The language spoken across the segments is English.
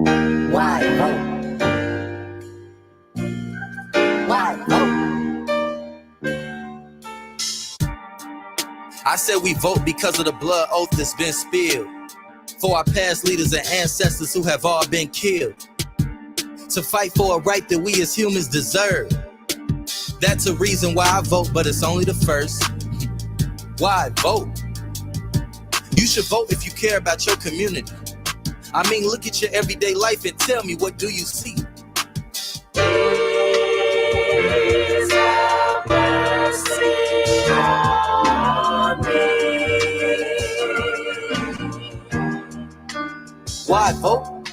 Why vote? Why vote? I said we vote because of the blood oath that's been spilled for our past leaders and ancestors who have all been killed, to fight for a right that we as humans deserve. That's a reason why I vote, but it's only the first. Why vote? You should vote if you care about your community. I mean, look at your everyday life and tell me, what do you see? Please have mercy on me. Why vote?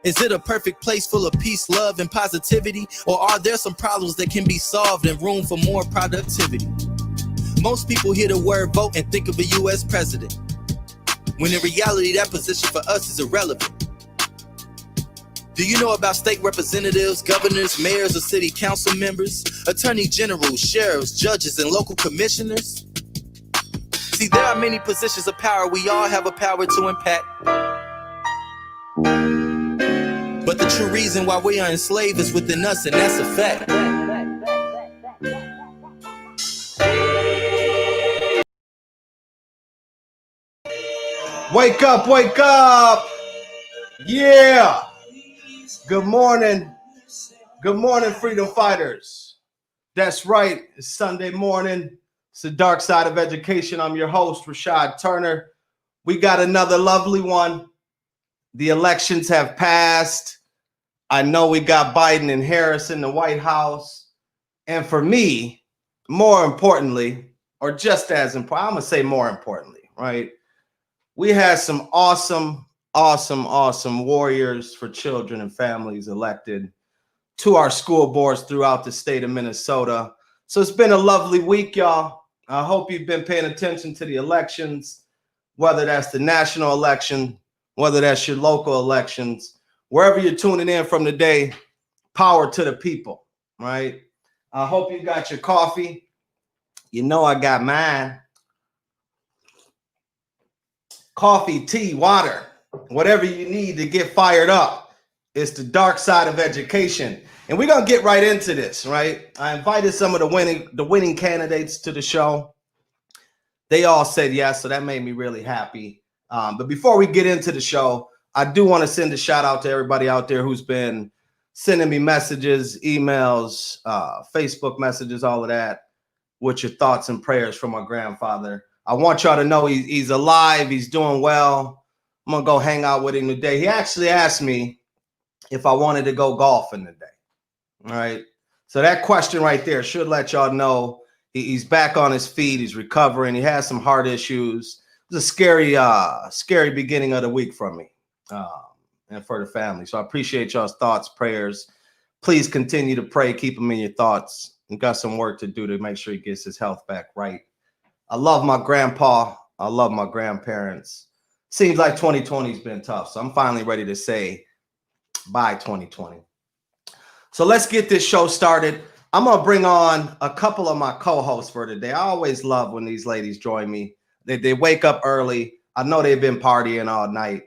Is it a perfect place full of peace, love, and positivity? Or are there some problems that can be solved and room for more productivity? Most people hear the word vote and think of a U.S. president, when in reality that position for us is irrelevant. Do you know about state representatives, governors, mayors, or city council members, attorney generals, sheriffs, judges, and local commissioners? See, there are many positions of power we all have a power to impact. But the true reason why we are enslaved is within us, and that's a fact. Wake up, wake up. Yeah. Good morning. Good morning, freedom fighters. That's right. It's Sunday morning. It's the dark side of education. I'm your host, Rashad Turner. We got another lovely one. The elections have passed. I know we got Biden and Harris in the White House. And for me, more importantly, or just as important, I'm going to say more importantly, right? We had some awesome warriors for children and families elected to our school boards throughout the state of Minnesota. So it's been a lovely week, y'all. I hope you've been paying attention to the elections, whether that's the national election, whether that's your local elections, wherever you're tuning in from today. Power to the people, right? I hope you got your coffee. You know I got mine. Coffee, tea, water, whatever you need to get fired up. It's the dark side of education. And we're going to get right into this, right? I invited some of the winning candidates to the show. They all said yes, so that made me really happy. But before we get into the show, I do want to send a shout out to everybody out there who's been sending me messages, emails, Facebook messages, all of that, with your thoughts and prayers for my grandfather. I want y'all to know he's alive. He's doing well. I'm going to go hang out with him today. He actually asked me if I wanted to go golfing today. All right. So that question right there should let y'all know he's back on his feet. He's recovering. He has some heart issues. It was a scary beginning of the week for me and for the family. So I appreciate y'all's thoughts, prayers. Please continue to pray. Keep him in your thoughts. We've got some work to do to make sure he gets his health back right. I love my grandpa. I love my grandparents. Seems like 2020 has been tough. So I'm finally ready to say bye 2020. So let's get this show started. I'm going to bring on a couple of my co-hosts for today. I always love when these ladies join me. They wake up early. I know they've been partying all night.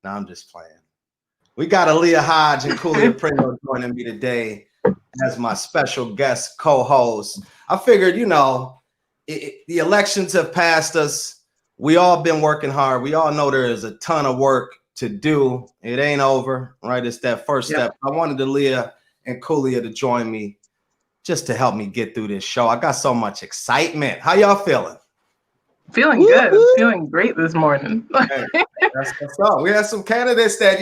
No, I'm just playing. We got Aaliyah Hodge and Kulia Primo joining me today as my special guest co-host. I figured, the elections have passed us. We all been working hard. We all know there is a ton of work to do. It ain't over, right? It's that first step. I wanted Aaliyah and Kulia to join me just to help me get through this show. I got so much excitement. How y'all feeling? Feeling good. Feeling great this morning. Hey, that's what's up. We had some candidates that,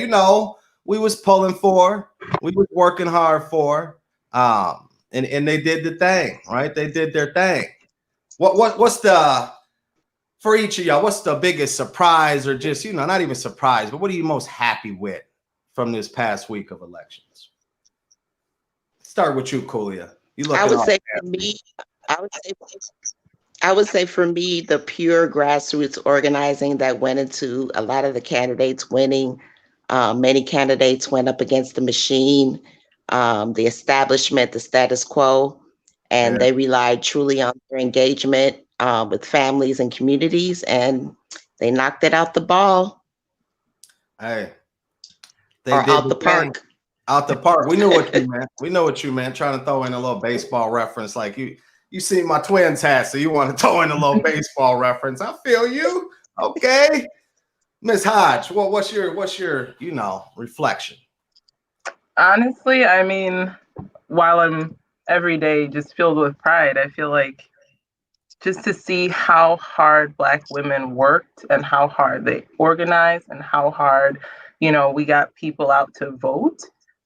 we was pulling for. We was working hard for. And they did the thing, right? They did their thing. What's for each of y'all, what's the biggest surprise, or just, not even surprise, but what are you most happy with from this past week of elections? Start with you, Kulia. I would say for me, the pure grassroots organizing that went into a lot of the candidates winning. Many candidates went up against the machine, the establishment, the status quo, and they relied truly on their engagement with families and communities, and they knocked it out the ball. Hey, They or did out the it again. park. Out the park. We knew what you meant. We know what you meant. Trying to throw in a little baseball reference, like you see my Twins hat, so you want to throw in a little baseball reference. I feel you. Okay, Miss Hodge. Well, what's your reflection? Honestly, I mean, while I'm every day just filled with pride, I feel like just to see how hard Black women worked and how hard they organized and how hard, we got people out to vote.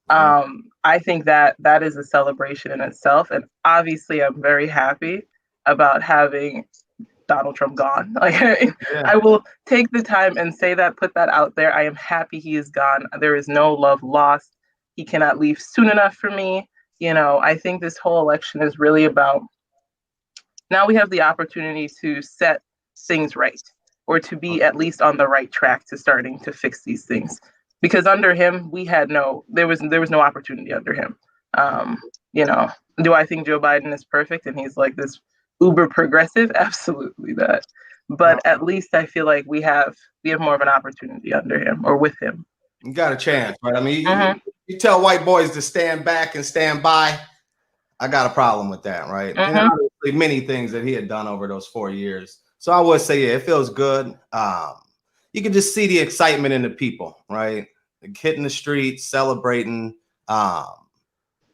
I think that is a celebration in itself. And obviously, I'm very happy about having Donald Trump gone. Like, I will take the time and say that, put that out there. I am happy he is gone. There is no love lost. He cannot leave soon enough for me. I think this whole election is really about, now we have the opportunity to set things right, or to be at least on the right track to starting to fix these things. Because under him, there was no opportunity under him. Do I think Joe Biden is perfect and he's like this uber progressive? Absolutely not. But at least I feel like we have more of an opportunity under him or with him. You got a chance, right? I mean, you tell white boys to stand back and stand by. I got a problem with that, right? And obviously many things that he had done over those 4 years. So I would say, yeah, it feels good. You can just see the excitement in the people, right? Like hitting the streets, celebrating. But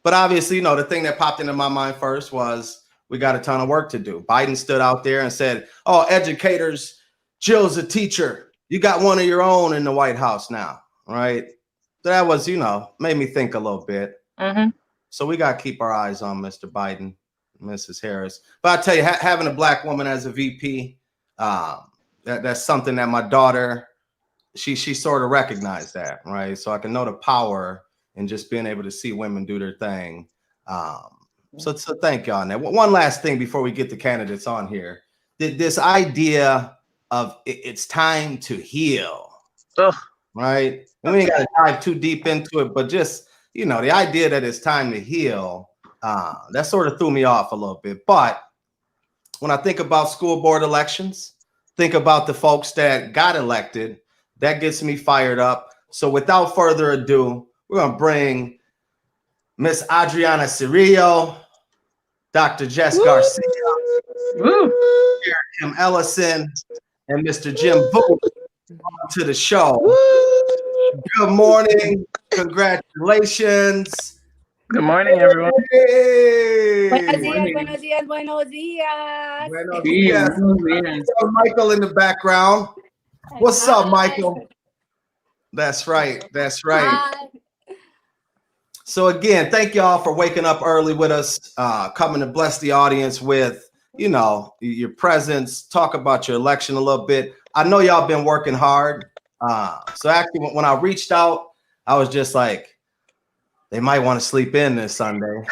obviously, the thing that popped into my mind first was we got a ton of work to do. Biden stood out there and said, "Oh, educators, Jill's a teacher. You got one of your own in the White House now," right? So that was, made me think a little bit. So we got to keep our eyes on Mr. Biden, Mrs. Harris. But I tell you, having a Black woman as a VP, that's something that my daughter, she sort of recognized that, right? So I can know the power in just being able to see women do their thing. So thank you on that. One last thing before we get the candidates on here. This idea of it's time to heal, right? And we ain't got to dive too deep into it, but just, the idea that it's time to heal, that sort of threw me off a little bit. But when I think about school board elections, think about the folks that got elected, that gets me fired up. So without further ado, we're going to bring Miss Adriana Cirillo, Dr. Jess Garcia, Kim Ellison, and Mr. Jim Booth to the show. Good morning. Congratulations. Good morning, everyone. Hey. Buenos días, buenos días, buenos días. Buenos días. Michael in the background. What's up, Michael? That's right. That's right. Hi. So again, thank y'all for waking up early with us, coming to bless the audience with, your presence, talk about your election a little bit. I know y'all been working hard. So actually, when I reached out, I was just like, they might want to sleep in this Sunday,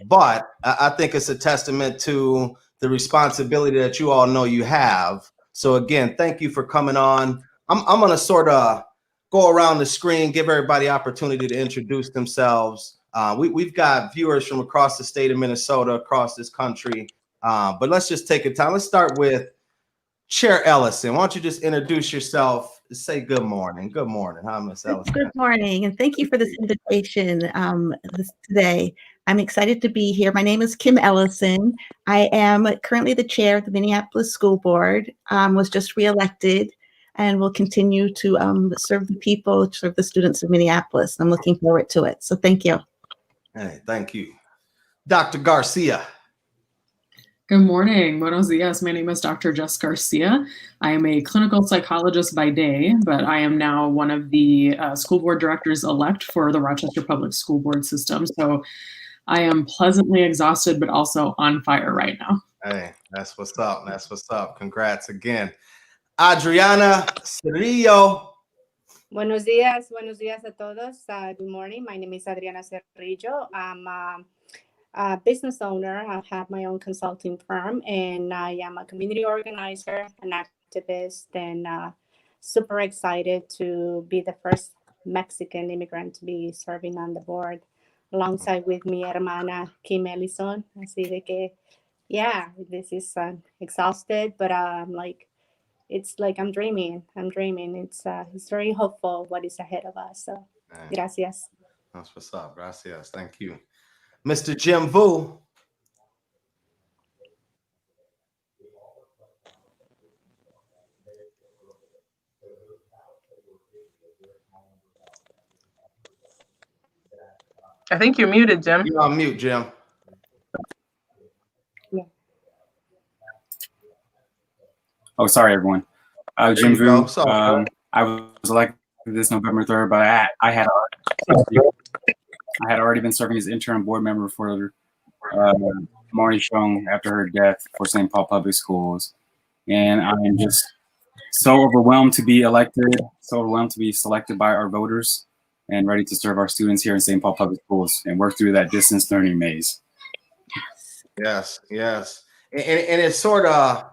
But I think it's a testament to the responsibility that you all know you have. So again, thank you for coming on. I'm going to sort of go around the screen, give everybody opportunity to introduce themselves. We've got viewers from across the state of Minnesota, across this country. But let's just take a time. Let's start with Chair Ellison. Why don't you just introduce yourself? Say good morning. Good morning. Hi, Miss Ellison. Good morning, and thank you for this invitation today. I'm excited to be here. My name is Kim Ellison. I am currently the chair of the Minneapolis School Board, was just reelected, and will continue to serve the people, serve the students of Minneapolis. I'm looking forward to it. So thank you. Hey, thank you. Dr. Garcia. Good morning. Buenos dias. My name is Dr. Jess Garcia. I am a clinical psychologist by day, but I am now one of the school board directors elect for the Rochester Public School Board system. So I am pleasantly exhausted, but also on fire right now. Hey, that's what's up. That's what's up. Congrats again. Adriana Cirillo. Buenos días a todos. Good morning. My name is Adriana Cerrillo. I'm a business owner. I have my own consulting firm, and I am a community organizer, an activist, and super excited to be the first Mexican immigrant to be serving on the board, alongside with mi hermana Kim Ellison. Así de que, yeah, this is exhausted, but I'm like it's like I'm dreaming. It's very hopeful what is ahead of us. So, Man, gracias. that's what's up. Gracias. Thank you. Mr. Jim Vu. I think you're muted, Jim. You're on mute, Jim. Yeah. Oh, sorry, everyone. There Jim you go. Vu. So, I was elected this November 3rd, but I had already been serving as interim board member for Marty Chung after her death for St. Paul Public Schools. And I am just so overwhelmed to be elected, so overwhelmed to be selected by our voters, and ready to serve our students here in St. Paul Public Schools and work through that distance learning maze. yes. And it's sort of,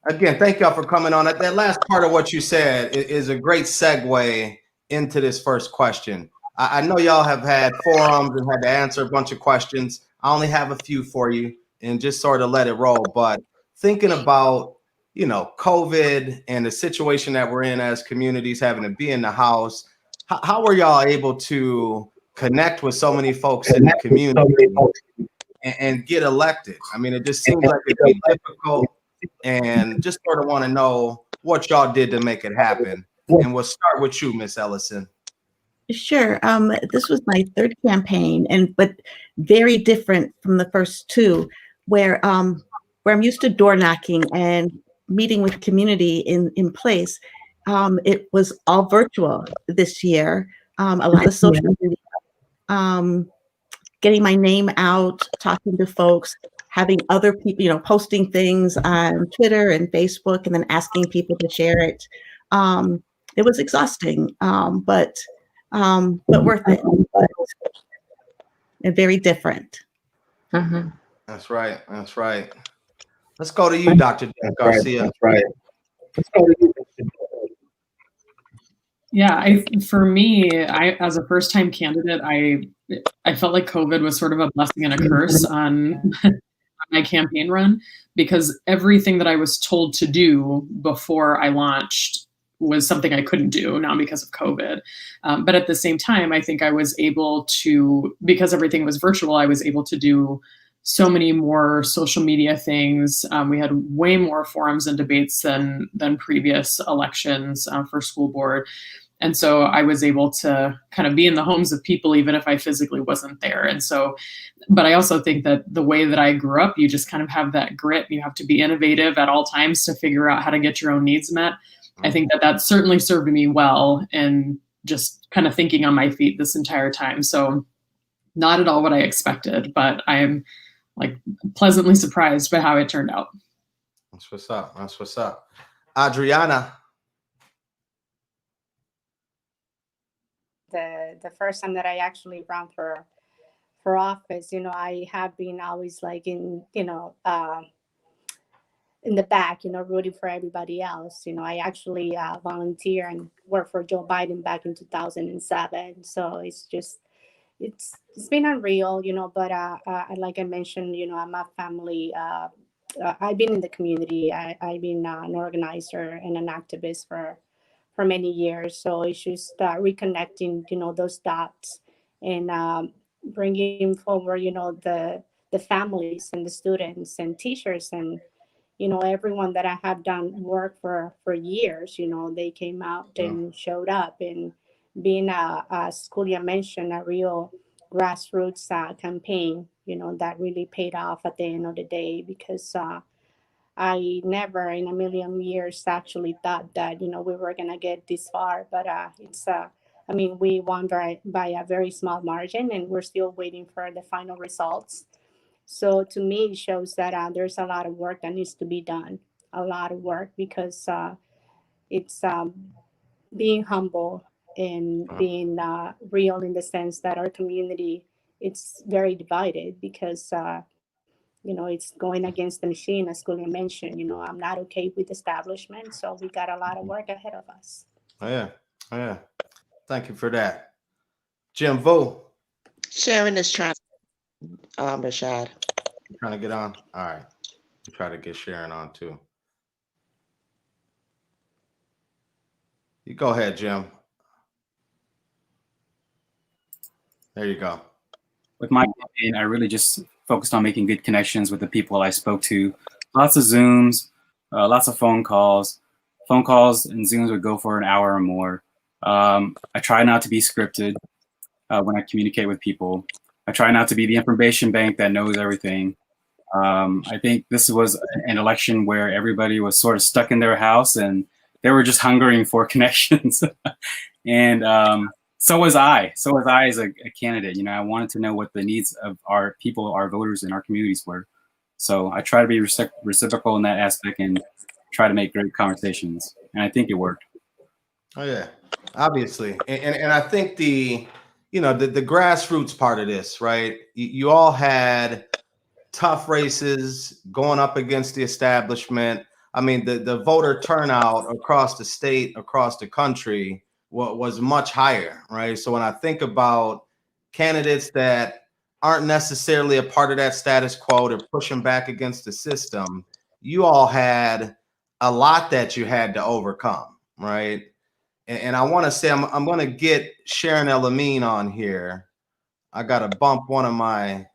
again, thank y'all for coming on. That last part of what you said is a great segue into this first question. I know y'all have had forums and had to answer a bunch of questions. I only have a few for you and just sort of let it roll. But thinking about, COVID and the situation that we're in as communities, having to be in the house, how were y'all able to connect with so many folks in the community and get elected? I mean, it just seems like it'd be difficult, and just sort of want to know what y'all did to make it happen. And we'll start with you, Miss Ellison. Sure. This was my third campaign, but very different from the first two, where I'm used to door knocking and meeting with community in place. It was all virtual this year. A lot of social media, getting my name out, talking to folks, having other people, posting things on Twitter and Facebook, and then asking people to share it. It was exhausting, but worth it, and very different. Mm-hmm. That's right. Let's go to you, Dr. Garcia. That's right. Let's go to you. Yeah, for me, as a first-time candidate, I felt like COVID was sort of a blessing and a curse on my campaign run, because everything that I was told to do before I launched was something I couldn't do now because of COVID. But at the same time, I think I was able to, because everything was virtual, I was able to do so many more social media things. We had way more forums and debates than previous elections for school board. And so I was able to kind of be in the homes of people, even if I physically wasn't there. And so, but I also think that the way that I grew up, you just kind of have that grit. You have to be innovative at all times to figure out how to get your own needs met. I think that certainly served me well, and just kind of thinking on my feet this entire time. So not at all what I expected, but I am pleasantly surprised by how it turned out. That's what's up. Adriana. The first time that I actually ran for office, I have been always in the back, rooting for everybody else. I actually volunteer and worked for Joe Biden back in 2007. So it's been unreal, but like I mentioned, I'm a family. I've been in the community. I've been an organizer and an activist for many years. So it's just reconnecting, those dots, and bringing forward, the families and the students and teachers and, everyone that I have done work for years. They came out and showed up, and being a school, you mentioned, a real grassroots campaign, that really paid off at the end of the day, because I never in a million years actually thought that, we were going to get this far. But we won by a very small margin, and we're still waiting for the final results. So to me, it shows that there's a lot of work that needs to be done, a lot of work, because it's being humble and being real, in the sense that our community, it's very divided, because it's going against the machine, as Julia mentioned. I'm not okay with establishment, so we got a lot of work ahead of us. Oh yeah. Thank you for that. Jim Vu. Sharon is trying, Rashad. Trying to get on. All right. Try to get Sharon on too. You go ahead, Jim. There you go. With my campaign, I really just focused on making good connections with the people I spoke to. Lots of Zooms, lots of phone calls. Phone calls and Zooms would go for an hour or more. I try not to be scripted when I communicate with people. I try not to be the information bank that knows everything. I think this was an election where everybody was sort of stuck in their house and they were just hungering for connections. And so was I. So was I as a candidate. You know, I wanted to know what the needs of our people, our voters in our communities were. So I try to be reciprocal in that aspect and try to make great conversations. And I think it worked. Oh yeah, obviously. And I think the grassroots part of this, right? You all had tough races going up against the establishment. I mean, the voter turnout across the state, across the country was much higher, right? So when I think about candidates that aren't necessarily a part of that status quo, they're pushing back against the system, you all had a lot that you had to overcome, right? And I want to say I'm going to get Sharon El-Amin on here. I got to bump one of my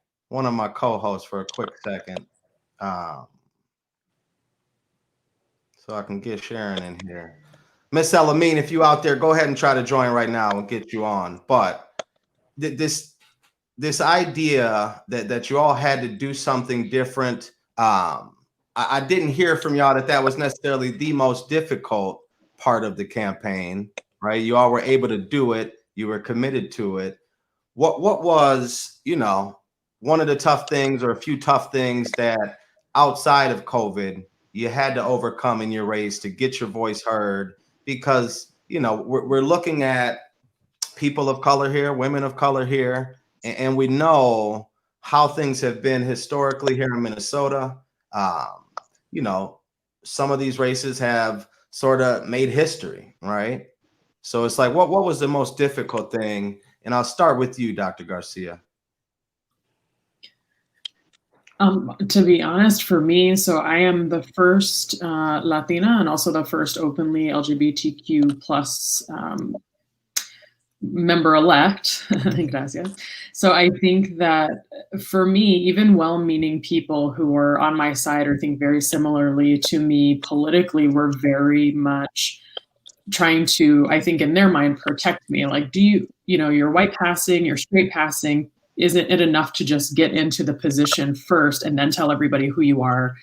co-hosts for a quick second, so I can get Sharon in here. Miss El-Amin, if you out there, go ahead and try to join right now and get you on. But this idea that you all had to do something different, I didn't hear from y'all that was necessarily the most difficult part of the campaign, right? You all were able to do it. You were committed to it. What was, one of the tough things or a few tough things that outside of COVID you had to overcome in your race to get your voice heard? Because, we're looking at people of color here, women of color here, and we know how things have been historically here in Minnesota. Some of these races have sort of made history, right? So it's like, what was the most difficult thing? And I'll start with you, Dr. Garcia. To be honest, for me, so I am the first Latina and also the first openly LGBTQ plus member-elect. Gracias. So I think that for me, even well-meaning people who are on my side or think very similarly to me politically were very much trying to, I think in their mind, protect me. Like, you're white passing, you're straight passing. Isn't it enough to just get into the position first and then tell everybody who you are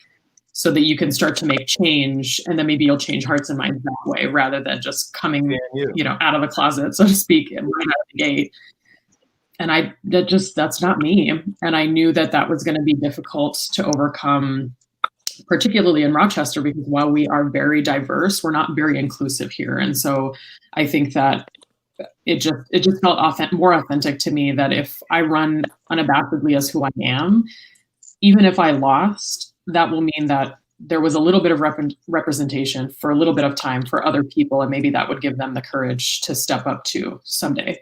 so that you can start to make change, and then maybe you'll change hearts and minds that way rather than just coming, out of the closet, so to speak, and right out of the gate. And that's not me. And I knew that was going to be difficult to overcome, particularly in Rochester, because while we are very diverse, we're not very inclusive here. And so I think that it just felt more authentic to me that if I run unabashedly as who I am, even if I lost, that will mean that there was a little bit of representation for a little bit of time for other people, and maybe that would give them the courage to step up to someday.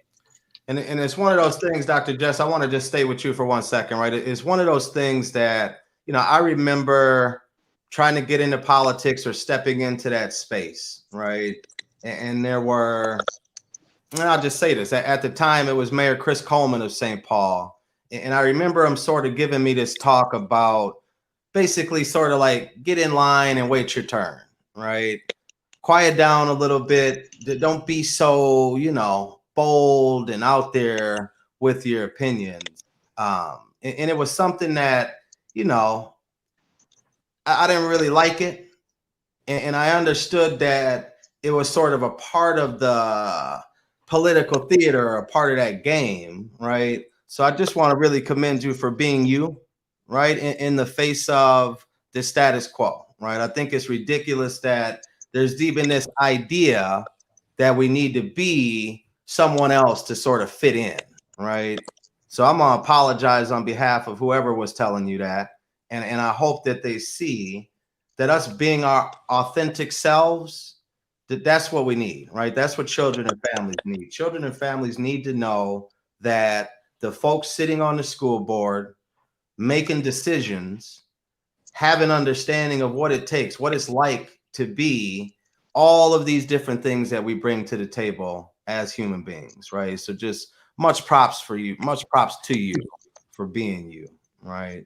And it's one of those things, Dr. Jess, I want to just stay with you for 1 second, right? It's one of those things that, I remember trying to get into politics or stepping into that space, right? And there were, and I'll just say this, at the time it was Mayor Chris Coleman of St. Paul. And I remember him sort of giving me this talk about basically sort of like, get in line and wait your turn, right? Quiet down a little bit. Don't be so, bold and out there with your opinions. And it was something that, I didn't really like it. And I understood that it was sort of a part of the political theater, a part of that game, right? So I just want to really commend you for being you, right? In the face of the status quo, right? I think it's ridiculous that there's even this idea that we need to be someone else to sort of fit in, right? So I'm going to apologize on behalf of whoever was telling you that. And I hope that they see that us being our authentic selves, that's what we need, right? That's what children and families need. Children and families need to know that the folks sitting on the school board making decisions have an understanding of what it takes, what it's like to be all of these different things that we bring to the table as human beings, right? So just much props for you, much props to you for being you, right?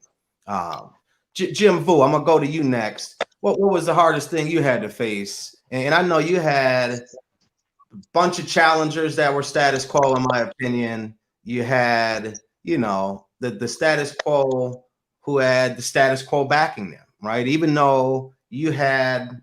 Jim Vu, I'm gonna go to you next. What was the hardest thing you had to face? And I know you had a bunch of challengers that were status quo, in my opinion. You had, you know, the status quo who had the status quo backing them, right? Even though you had,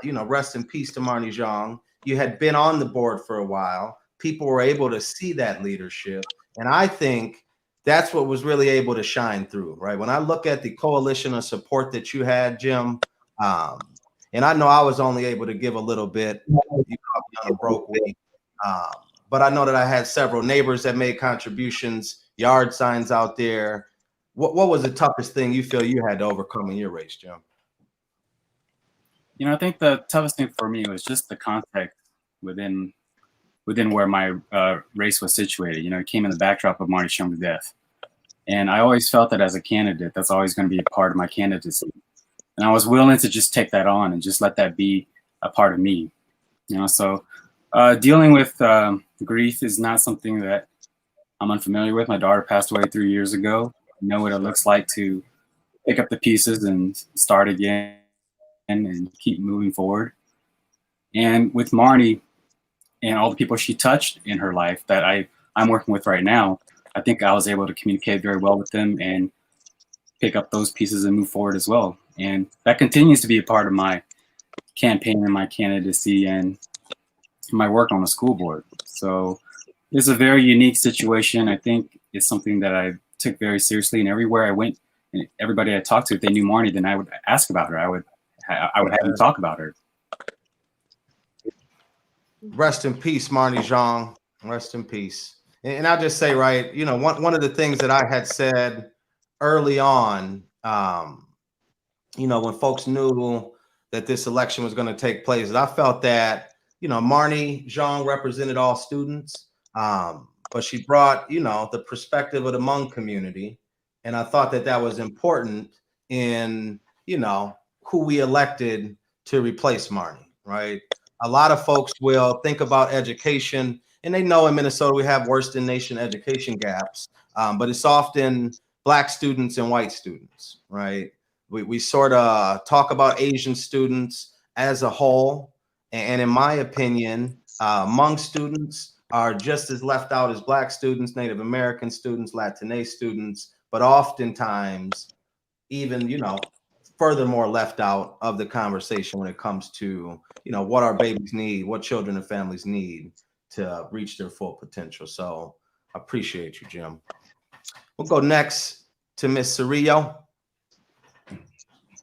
you know, rest in peace to Marnie Zhang, you had been on the board for a while. People were able to see that leadership. And I think that's what was really able to shine through, right? When I look at the coalition of support that you had, Jim, and I know I was only able to give a little bit, you caught me on a broke week, but I know that I had several neighbors that made contributions, yard signs out there. What was the toughest thing you feel you had to overcome in your race, Jim? You know, I think the toughest thing for me was just the context within where my race was situated. You know, it came in the backdrop of Marty Shung's death. And I always felt that as a candidate, that's always going to be a part of my candidacy. And I was willing to just take that on and just let that be a part of me. You know, so dealing with grief is not something that I'm unfamiliar with. My daughter passed away 3 years ago. I know what it looks like to pick up the pieces and start again and keep moving forward. And with Marnie and all the people she touched in her life that I'm working with right now, I think I was able to communicate very well with them and pick up those pieces and move forward as well. And that continues to be a part of my campaign and my candidacy and my work on the school board. So it's a very unique situation. I think it's something that I took very seriously, and everywhere I went and everybody I talked to, if they knew Marnie, then I would ask about her. I would have them talk about her. Rest in peace, Marnie Zhang. Rest in peace. And I'll just say, right, you know, one of the things that I had said early on, you know, when folks knew that this election was going to take place, I felt that, you know, Marnie Zhang represented all students, but she brought, you know, the perspective of the Hmong community. And I thought that that was important in, you know, who we elected to replace Marnie, right? A lot of folks will think about education, and they know in Minnesota we have worst in nation education gaps, but it's often Black students and white students, right? We sort of talk about Asian students as a whole, and in my opinion, Hmong students are just as left out as Black students, Native American students, Latinx students, but oftentimes even, you know, furthermore left out of the conversation when it comes to, you know, what our babies need, what children and families need to reach their full potential. So I appreciate you, Jim. We'll go next to Miss Cirillo.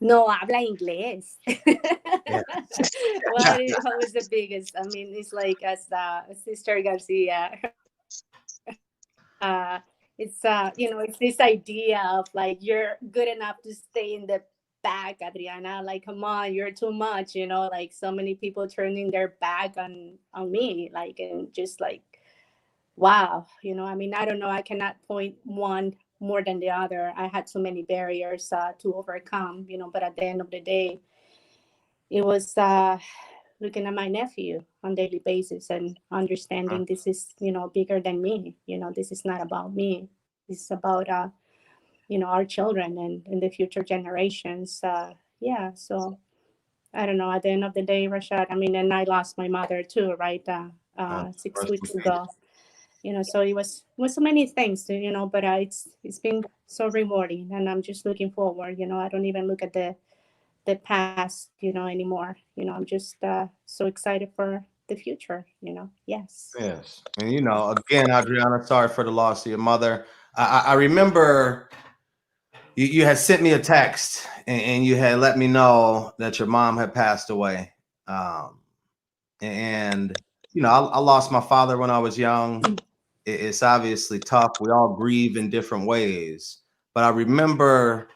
No habla inglés. Yeah. What was the biggest? I mean, it's like as Sister Garcia. It's you know, it's this idea of like you're good enough to stay in the back, Adriana. Like, come on, you're too much. You know, like so many people turning their back on me, like, and just like, wow. You know, I mean, I don't know. I cannot point one more than the other. I had so many barriers to overcome. You know, but at the end of the day, it was looking at my nephew on a daily basis and understanding this is, you know, bigger than me. You know, this is not about me. This is about, you know, our children and the future generations. Yeah, so I don't know. At the end of the day, Rashad, I mean, and I lost my mother too, right? 6 weeks ago. You know, so it was so many things, you know, but it's been so rewarding, and I'm just looking forward. You know, I don't even look at the past, you know, anymore. You know, I'm just so excited for the future, you know. Yes. And you know, again, Adriana, sorry for the loss of your mother. I remember you had sent me a text and you had let me know that your mom had passed away. And you know, I lost my father when I was young. It's obviously tough. We all grieve in different ways, but I remember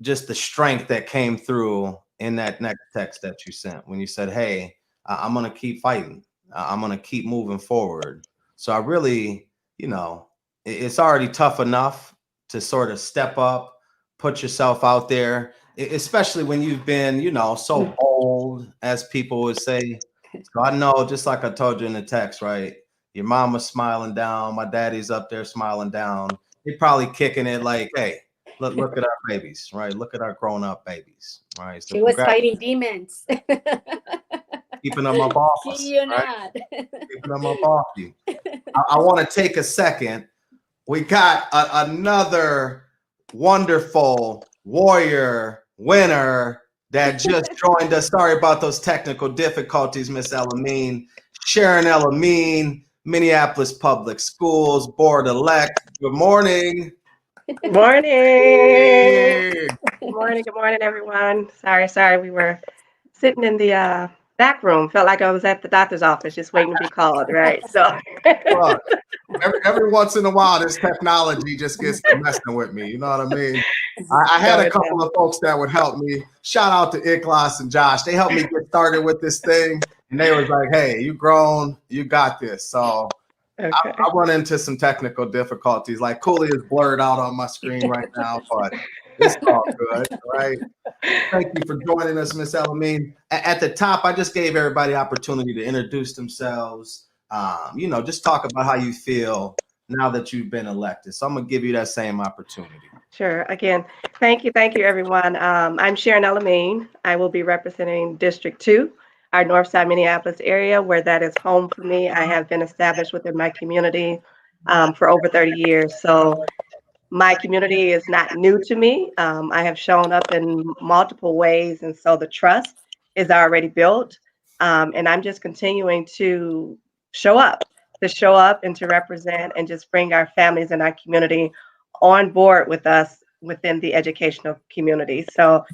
just the strength that came through in that next text that you sent when you said, hey, I'm going to keep fighting. I'm going to keep moving forward. So I really, you know, it's already tough enough to sort of step up, put yourself out there, especially when you've been, you know, so bold, as people would say, So I know, just like I told you in the text, right? Your mama's smiling down, my daddy's up there smiling down. They probably kicking it like, hey, look at our babies, right? Look at our grown-up babies, right? So She was fighting demons. keeping them up off us, You right? not. Keeping them up off you. I want to take a second. We got another wonderful warrior winner that just joined us. Sorry about those technical difficulties, Miss Elamine. Sharon Elamine, Minneapolis Public Schools Board Elect. Good morning. Good morning. Hey. Good morning, everyone. Sorry, we were sitting in the back room. Felt like I was at the doctor's office, just waiting to be called, right? So Look, every once in a while, this technology just gets to messing with me. You know what I mean? I had a couple of folks that would help me. Shout out to Iklas and Josh. They helped me get started with this thing. And they was like, hey, you grown, you got this. So okay. I run into some technical difficulties. Like Cooley is blurred out on my screen right now, but it's all good, right? Thank you for joining us, Miss Elamine. At the top, I just gave everybody opportunity to introduce themselves. Just talk about how you feel now that you've been elected. So I'm gonna give you that same opportunity. Sure. Again, thank you, everyone. I'm Sharon Elamine. I will be representing District 2, our Northside Minneapolis area, where that is home for me. I have been established within my community for over 30 years. So my community is not new to me. I have shown up in multiple ways, and so the trust is already built. And I'm just continuing to show up and to represent and just bring our families and our community on board with us within the educational community. So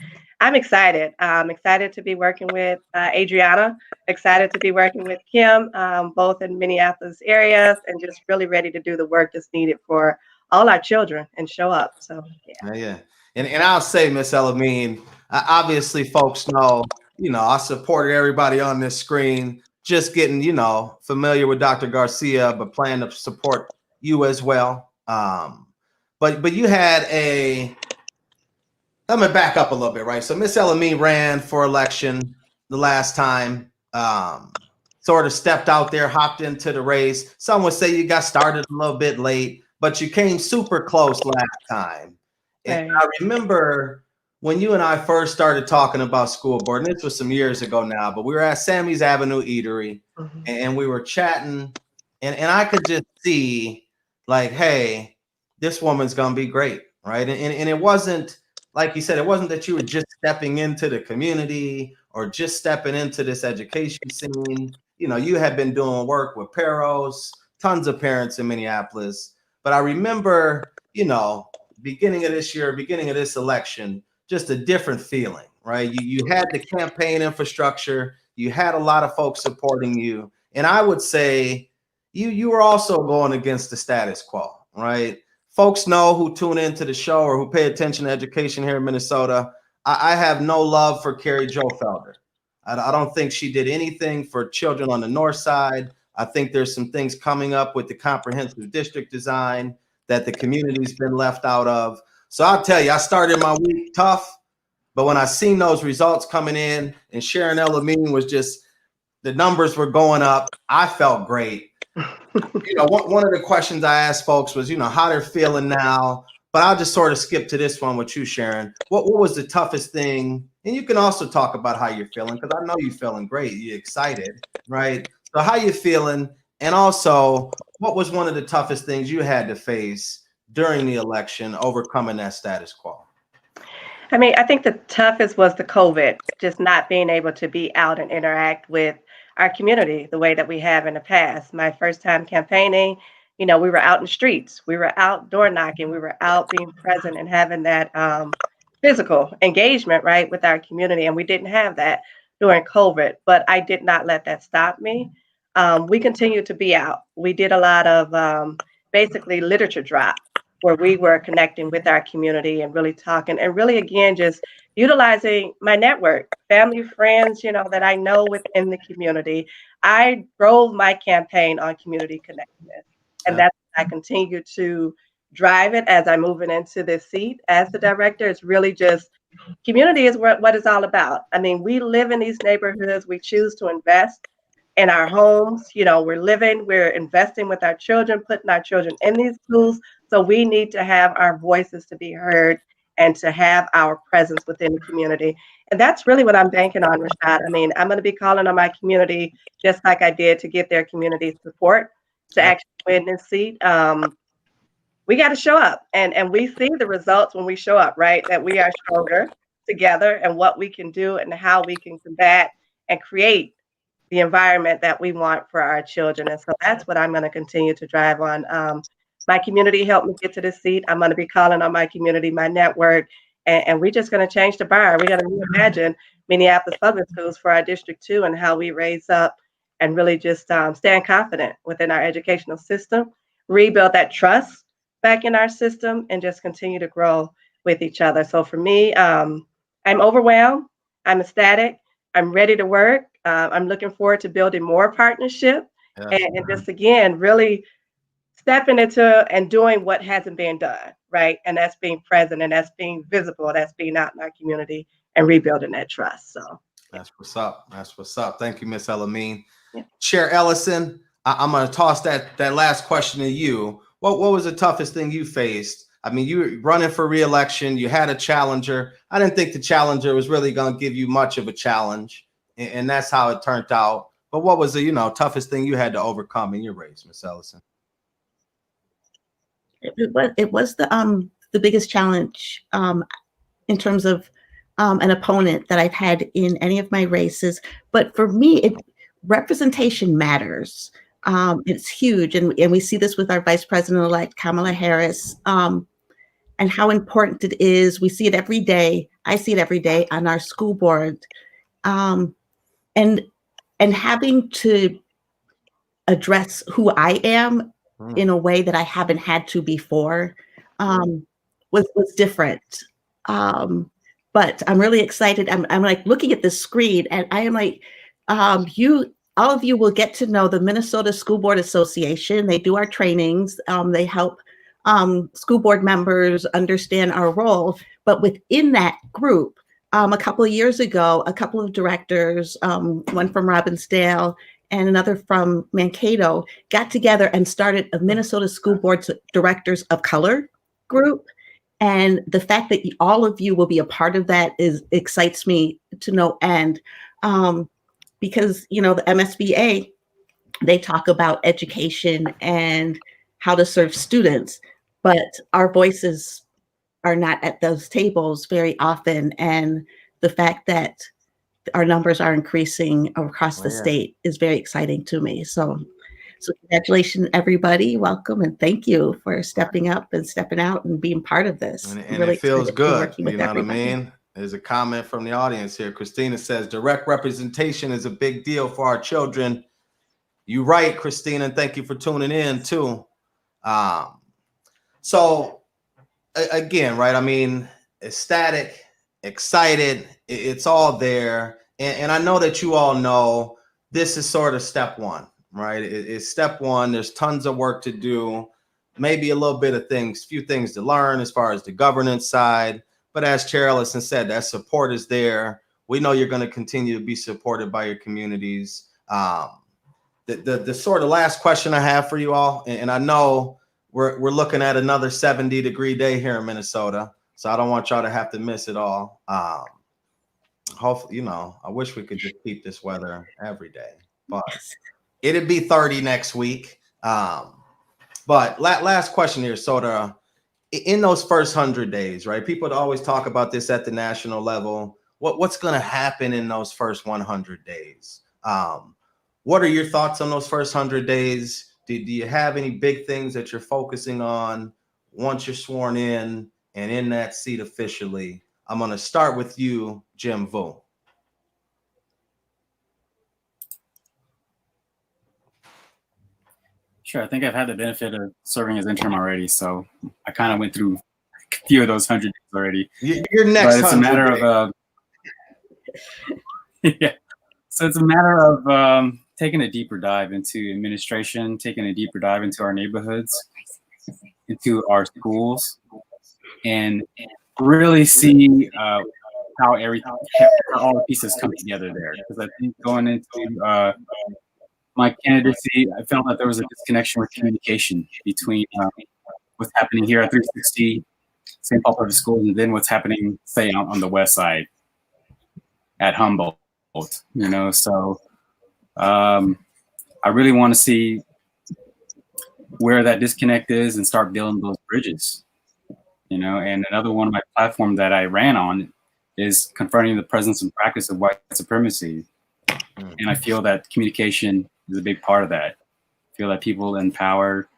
I'm excited. I'm excited to be working with Adriana, excited to be working with Kim, both in Minneapolis areas, and just really ready to do the work that's needed for all our children and show up. So Yeah. And I'll say, Miss Elamine, obviously folks know, I supported everybody on this screen, just getting, familiar with Dr. Garcia, but plan to support you as well. But you had let me back up a little bit, right? So Miss Elamine ran for election the last time, sort of stepped out there, hopped into the race. Some would say you got started a little bit late, but you came super close last time. And I remember when you and I first started talking about school board, and this was some years ago now, but we were at Sammy's Avenue Eatery, and we were chatting, and I could just see like, hey, this woman's gonna be great, right? And it wasn't, like you said, it wasn't that you were just stepping into the community or just stepping into this education scene. You had been doing work with Peros, tons of parents in Minneapolis. But I remember, beginning of this year, beginning of this election, just a different feeling, right? You had the campaign infrastructure, you had a lot of folks supporting you. And I would say you were also going against the status quo, right? Folks know who tune into the show or who pay attention to education here in Minnesota. I have no love for Carrie Jo Felder. I don't think she did anything for children on the north side. I think there's some things coming up with the comprehensive district design that the community's been left out of. So I'll tell you, I started my week tough, but when I seen those results coming in and Sharon Elamine was just, the numbers were going up, I felt great. One of the questions I asked folks was, how they're feeling now, but I'll just sort of skip to this one with you, Sharon. What was the toughest thing? And you can also talk about how you're feeling, because I know you're feeling great. You're excited, right? So how you feeling? And also, what was one of the toughest things you had to face during the election, overcoming that status quo? I think the toughest was the COVID, just not being able to be out and interact with our community the way that we have in the past. My first time campaigning, we were out in the streets, we were out door knocking, we were out being present and having that physical engagement, right, with our community. And we didn't have that during COVID, but I did not let that stop me. We continued to be out. We did a lot of basically literature drop, where we were connecting with our community and really talking and really, again, just utilizing my network, family, friends, that I know within the community. I drove my campaign on community connectedness. And that's I continue to drive it as I'm moving into this seat as the director. It's really just community is what it's all about. We live in these neighborhoods. We choose to invest in our homes. You know, we're investing with our children, putting our children in these schools. So we need to have our voices to be heard and to have our presence within the community. And that's really what I'm banking on, Rashad. I mean, I'm going to be calling on my community just like I did to get their community support to actually win this seat. We got to show up, and we see the results when we show up, right? That we are stronger together and what we can do and how we can combat and create the environment that we want for our children. And so that's what I'm going to continue to drive on. My community helped me get to this seat. I'm going to be calling on my community, my network, and we're just going to change the bar. We're going to reimagine Minneapolis Public Schools for our District 2 and how we raise up and really just stand confident within our educational system, rebuild that trust back in our system, and just continue to grow with each other. So for me, I'm overwhelmed. I'm ecstatic. I'm ready to work. I'm looking forward to building more partnership and just, again, really stepping into and doing what hasn't been done, right? And that's being present, and that's being visible, that's being out in our community and rebuilding that trust. So that's what's up. That's what's up. Thank you, Miss Elamine. Yeah. Chair Ellison, I'm going to toss that last question to you. What was the toughest thing you faced? I mean, you were running for re-election. You had a challenger. I didn't think the challenger was really going to give you much of a challenge, and that's how it turned out. But what was the toughest thing you had to overcome in your race, Miss Ellison? It was the biggest challenge in terms of an opponent that I've had in any of my races. But for me, representation matters. It's huge, and we see this with our Vice President-elect Kamala Harris, and how important it is. We see it every day. I see it every day on our school board, and having to address who I am in a way that I haven't had to before was different. But I'm really excited. I'm like looking at the screen, and I am like, all of you will get to know the Minnesota School Board Association. They do our trainings. They help school board members understand our role. But within that group, a couple of years ago, a couple of directors, one from Robbinsdale and another from Mankato, got together and started a Minnesota School Board Directors of Color group. And the fact that all of you will be a part of that excites me to no end. Because, the MSBA, they talk about education and how to serve students, but our voices are not at those tables very often. And the fact that our numbers are increasing across the state is very exciting to me. So congratulations, everybody. Welcome, and thank you for stepping up and stepping out and being part of this. And really it feels good. You know what I mean? There's a comment from the audience here. Christina says, direct representation is a big deal for our children. You're right, Christina. Thank you for tuning in too. So again, right? I mean, ecstatic, excited. It's all there. And I know that you all know this is sort of step one, right? It's step one. There's tons of work to do. Maybe a little bit of few things to learn as far as the governance side. But as Chair Ellison said, that support is there. We know you're going to continue to be supported by your communities. The sort of last question I have for you all, and I know we're looking at another 70-degree day here in Minnesota, so I don't want y'all to have to miss it all. Hopefully, I wish we could just keep this weather every day, but it'd be 30 next week. But last question here, Soda. In those first 100 days, right? People always talk about this at the national level. What's going to happen in those first 100 days? What are your thoughts on those first 100 days? Do you have any big things that you're focusing on once you're sworn in and in that seat officially? I'm going to start with you, Jim Vu. Sure. I think I've had the benefit of serving as interim already, so I kind of went through a few of those 100 days already. Your next, but it's a matter of yeah. So it's a matter of taking a deeper dive into administration, taking a deeper dive into our neighborhoods, into our schools, and really see how all the pieces come together there. Because I think going into my candidacy, I felt that there was a disconnection with communication between what's happening here at 360 St. Paul Public Schools and then what's happening, say, on the west side at Humboldt. You know, so I really want to see where that disconnect is and start building those bridges. You know, and another one of my platform that I ran on is confronting the presence and practice of white supremacy. And I feel that communication is a big part of that. I feel that people in power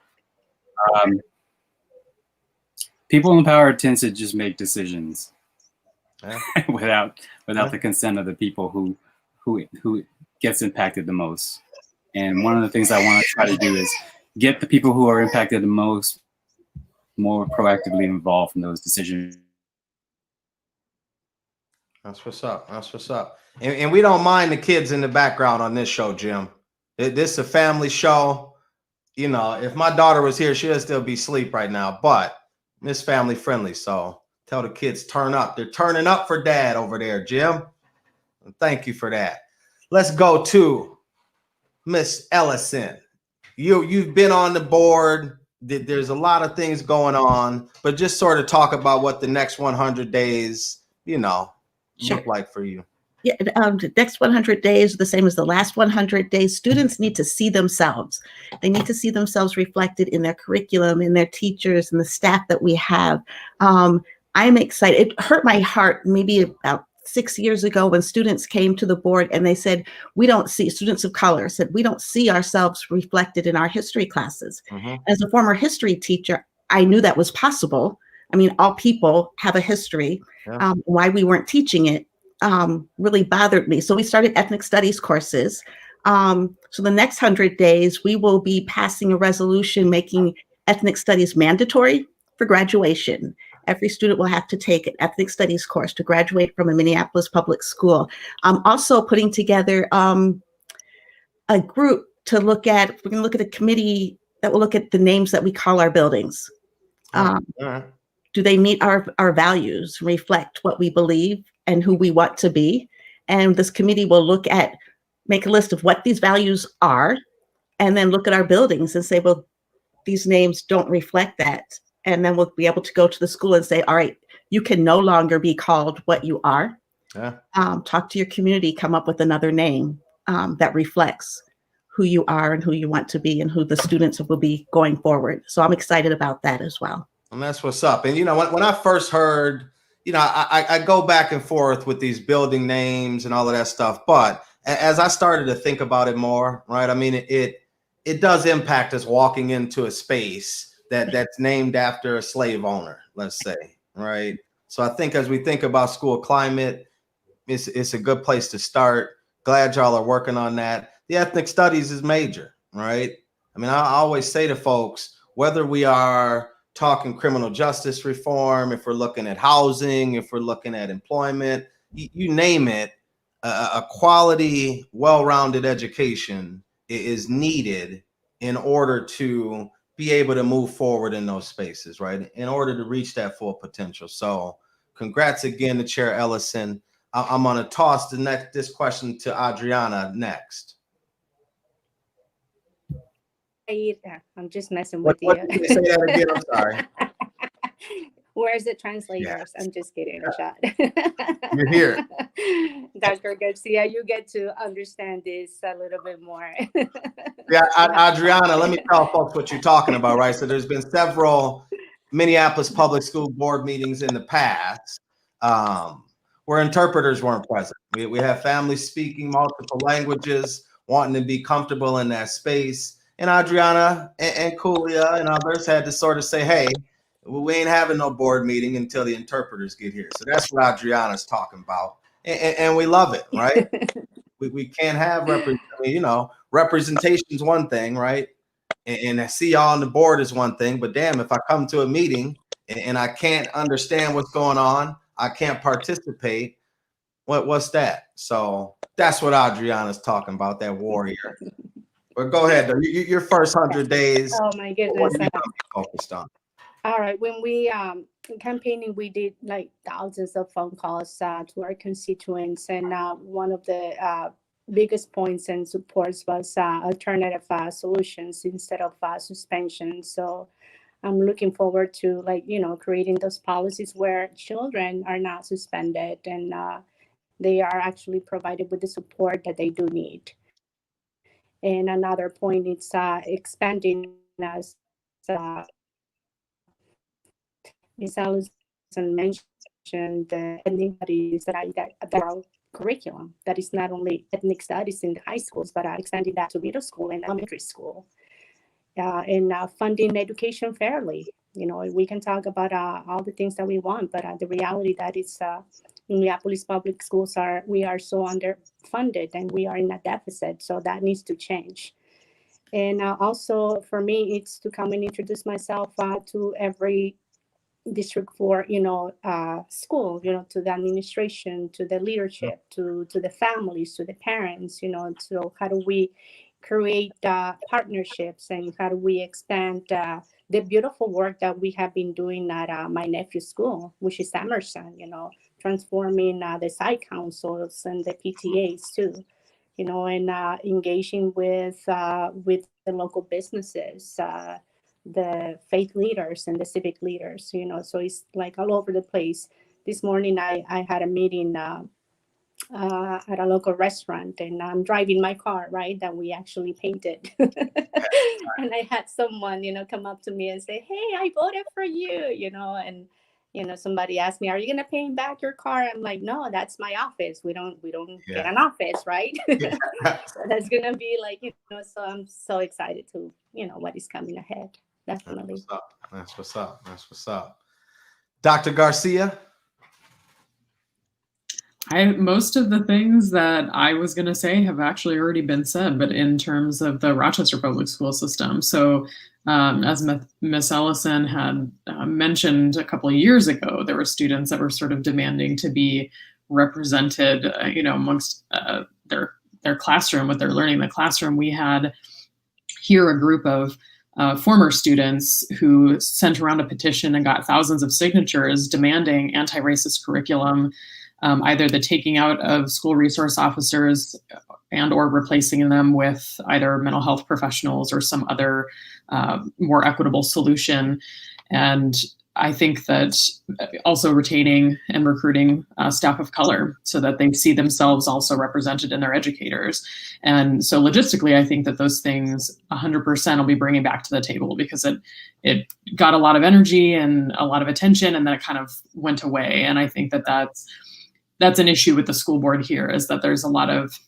tends to just make decisions without the consent of the people who gets impacted the most. And one of the things I want to try to do is get the people who are impacted the most more proactively involved in those decisions. That's what's up. That's what's up. And we don't mind the kids in the background on this show, Jim. This is a family show. You know, if my daughter was here, she'd still be asleep right now, but it's family friendly. So tell the kids turn up. They're turning up for dad over there, Jim. Thank you for that. Let's go to Miss Ellison. You've been on the board. There's a lot of things going on, but just sort of talk about what the next 100 days, you know, look like for you. Yeah, the next 100 days are the same as the last 100 days. Students need to see themselves. They need to see themselves reflected in their curriculum, in their teachers, and the staff that we have. I'm excited. It hurt my heart maybe about 6 years ago when students came to the board and they said, students of color said, we don't see ourselves reflected in our history classes. As a former history teacher, I knew that was possible. I mean, all people have a history. Why we weren't teaching it really bothered me. So we started ethnic studies courses. So the next 100 days, we will be passing a resolution making ethnic studies mandatory for graduation. Every student will have to take an ethnic studies course to graduate from a Minneapolis public school. I'm also putting together a group to look at, we're going to look at a committee that will look at the names that we call our buildings. Do they meet our values, reflect what we believe and who we want to be? And this committee will make a list of what these values are, and then look at our buildings and say, well, these names don't reflect that. And then we'll be able to go to the school and say, all right, you can no longer be called what you are. Talk to your community, come up with another name that reflects who you are and who you want to be and who the students will be going forward. So I'm excited about that as well. And that's what's up. And, you know, when I first heard, you know, I go back and forth with these building names and all of that stuff. But as I started to think about it more, right, I mean, it does impact us walking into a space that's named after a slave owner, let's say, right? So I think as we think about school climate, it's a good place to start. Glad y'all are working on that. The ethnic studies is major, right? I mean, I always say to folks, whether we are talking criminal justice reform, if we're looking at housing, if we're looking at employment, you name it, a quality, well-rounded education is needed in order to be able to move forward in those spaces, right? In order to reach that full potential. So congrats again to Chair Ellison. I'm going to toss this question to Adriana next. I'm just messing with you. What did you say that again? I'm sorry. Where's the translators? I'm just kidding, Rashad. You're here. Dr. Garcia, you get to understand this a little bit more. Yeah, Adriana, let me tell folks what you're talking about, right? So there's been several Minneapolis Public School Board meetings in the past where interpreters weren't present. We have families speaking multiple languages, wanting to be comfortable in that space. And Adriana and Kulia and others had to sort of say, hey, we ain't having no board meeting until the interpreters get here. So that's what Adriana's talking about. And we love it, right? we can't have representation is one thing, right? And I see y'all on the board is one thing, but damn, if I come to a meeting and I can't understand what's going on, I can't participate, what's that? So that's what Adriana's talking about, that warrior. But go ahead, though. Your first 100 days. Oh my goodness. What are you focused on? All right. When we campaigning, we did like thousands of phone calls to our constituents, and one of the biggest points and supports was alternative solutions instead of suspension. So I'm looking forward to, like, creating those policies where children are not suspended and they are actually provided with the support that they do need. And another point is expanding, as Ms. Allison mentioned, the ethnic studies that are curriculum that is not only ethnic studies in the high schools, but expanding that to middle school and elementary school. And funding education fairly. We can talk about all the things that we want, but the reality that is Minneapolis public schools we are so underfunded and we are in a deficit. So that needs to change. And also for me, it's to come and introduce myself to every District 4, school, to the administration, to the leadership, to the families, to the parents, so how do we create partnerships and how do we expand the beautiful work that we have been doing at my nephew's school, which is Emerson, transforming the site councils and the PTAs too, and engaging with the local businesses, the faith leaders and the civic leaders, so it's like all over the place. This morning I had a meeting at a local restaurant, and I'm driving my car, right, that we actually painted. And I had someone, come up to me and say, hey, I voted for you, and somebody asked me, are you going to paint back your car? I'm like, no, that's my office. We don't get an office, right? So that's going to be like, so I'm so excited to, what is coming ahead. Definitely. That's what's up. That's what's up. Dr. Garcia? Most of the things that I was going to say have actually already been said, but in terms of the Rochester public school system. So as Ms. Ellison had mentioned a couple of years ago, there were students that were sort of demanding to be represented, amongst their classroom, what they're learning in the classroom. We had here a group of former students who sent around a petition and got thousands of signatures demanding anti-racist curriculum, either the taking out of school resource officers and or replacing them with either mental health professionals or some other more equitable solution. And I think that also retaining and recruiting staff of color so that they see themselves also represented in their educators. And so logistically, I think that those things 100% will be bringing back to the table, because it got a lot of energy and a lot of attention, and then it kind of went away. And I think that that's an issue with the school board here, is that there's a lot of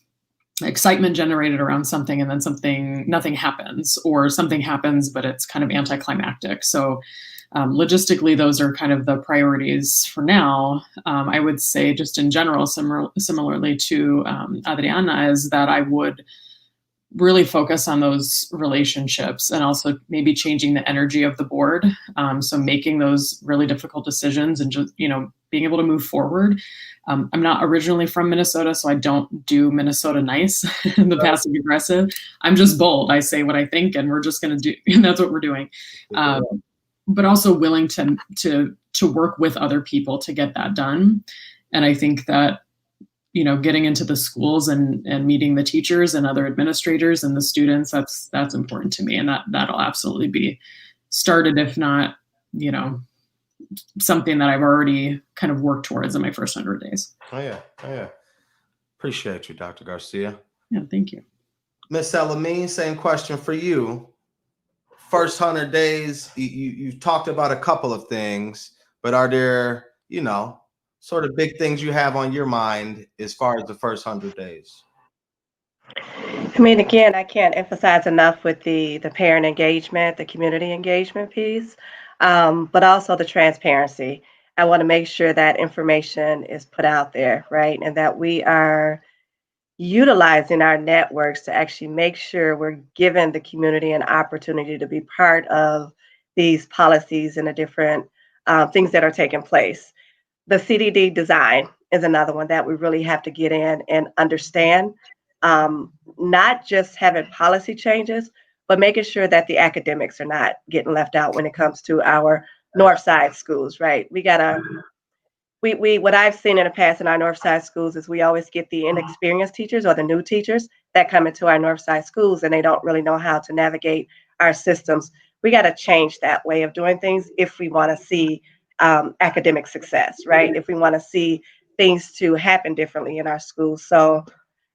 excitement generated around something and then nothing happens, or something happens, but it's kind of anticlimactic. So logistically, those are kind of the priorities for now. I would say just in general, similarly to Adriana, is that I would really focus on those relationships and also maybe changing the energy of the board. So making those really difficult decisions and just, being able to move forward. I'm not originally from Minnesota, so I don't do Minnesota nice, the passive aggressive. I'm just bold. I say what I think, and we're just going to do, and that's what we're doing. But also willing to work with other people to get that done. And I think that, getting into the schools and meeting the teachers and other administrators and the students, that's important to me. And that'll absolutely be started, if not, something that I've already kind of worked towards in my first 100 days. Oh yeah. Appreciate you, Dr. Garcia. Yeah, thank you. Ms. Elamine, same question for you. First 100 days, you've talked about a couple of things, but are there, sort of big things you have on your mind as far as the first 100 days? I mean, again, I can't emphasize enough with the parent engagement, the community engagement piece, but also the transparency. I want to make sure that information is put out there, right? And that we are utilizing our networks to actually make sure we're giving the community an opportunity to be part of these policies and the different things that are taking place. The CDD design is another one that we really have to get in and understand, not just having policy changes, but making sure that the academics are not getting left out when it comes to our North Side schools, right? We got what I've seen in the past in our Northside schools is we always get the inexperienced teachers or the new teachers that come into our Northside schools and they don't really know how to navigate our systems. We got to change that way of doing things if we want to see academic success, right? If we want to see things to happen differently in our schools. So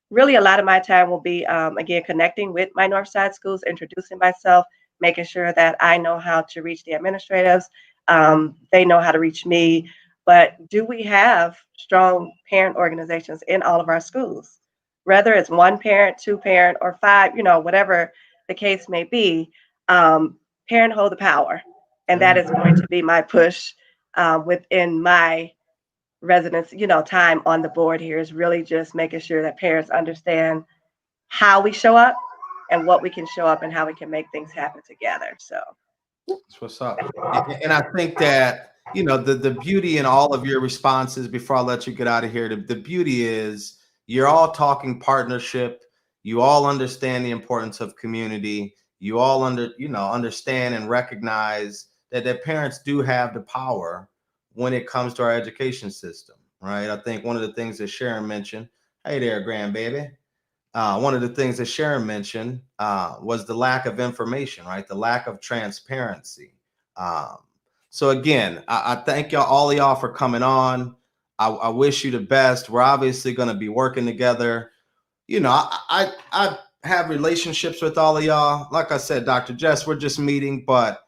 really a lot of my time will be, again, connecting with my Northside schools, introducing myself, making sure that I know how to reach the administrators. They know how to reach me. But do we have strong parent organizations in all of our schools? Whether it's one parent, two parent, or five, whatever the case may be, parent hold the power. And that is going to be my push within my residents, time on the board here is really just making sure that parents understand how we show up and what we can show up and how we can make things happen together. So that's what's up. And I think that, the beauty in all of your responses, before I let you get out of here, the beauty is you're all talking partnership. You all understand the importance of community. You all understand and recognize that parents do have the power when it comes to our education system, right? I think one of the things that Sharon mentioned, hey there, grandbaby. One of the things that Sharon mentioned was the lack of information, right? The lack of transparency. So again, I thank y'all, all of y'all, for coming on. I wish you the best. We're obviously going to be working together. I have relationships with all of y'all. Like I said, Dr. Jess, we're just meeting, but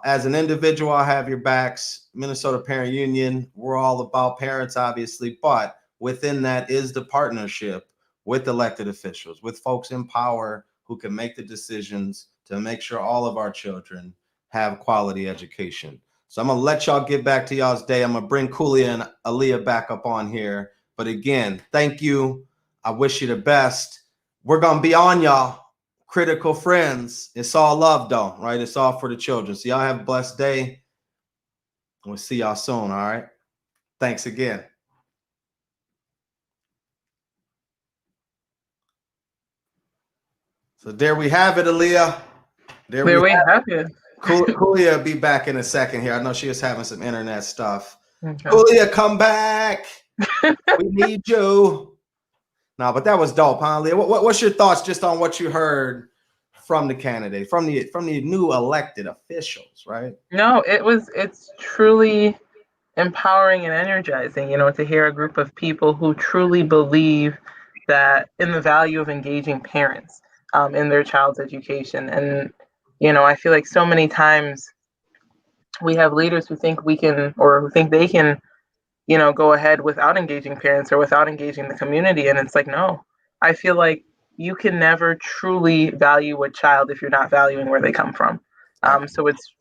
as an individual, I have your backs. Minnesota Parent Union, we're all about parents, obviously, but within that is the partnership with elected officials, with folks in power who can make the decisions to make sure all of our children have quality education. So I'm going to let y'all get back to y'all's day. I'm going to bring Kulia and Aaliyah back up on here. But again, thank you. I wish you the best. We're going to be on y'all. Critical friends. It's all love, though, right? It's all for the children. So y'all have a blessed day. We'll see y'all soon, all right? Thanks again. So there we have it, Aaliyah. There we have it. Kulia will be back in a second here. I know she is having some internet stuff. Okay. Kulia, come back. We need you. No, but that was dope, huh, Aaliyah? What's your thoughts just on what you heard from the candidate, from the new elected officials, right? No, it's truly empowering and energizing, to hear a group of people who truly believe that in the value of engaging parents in their child's education. And, I feel like so many times we have leaders who think we can, or who think they can, go ahead without engaging parents or without engaging the community. And it's like, no, I feel like you can never truly value a child if you're not valuing where they come from. So it's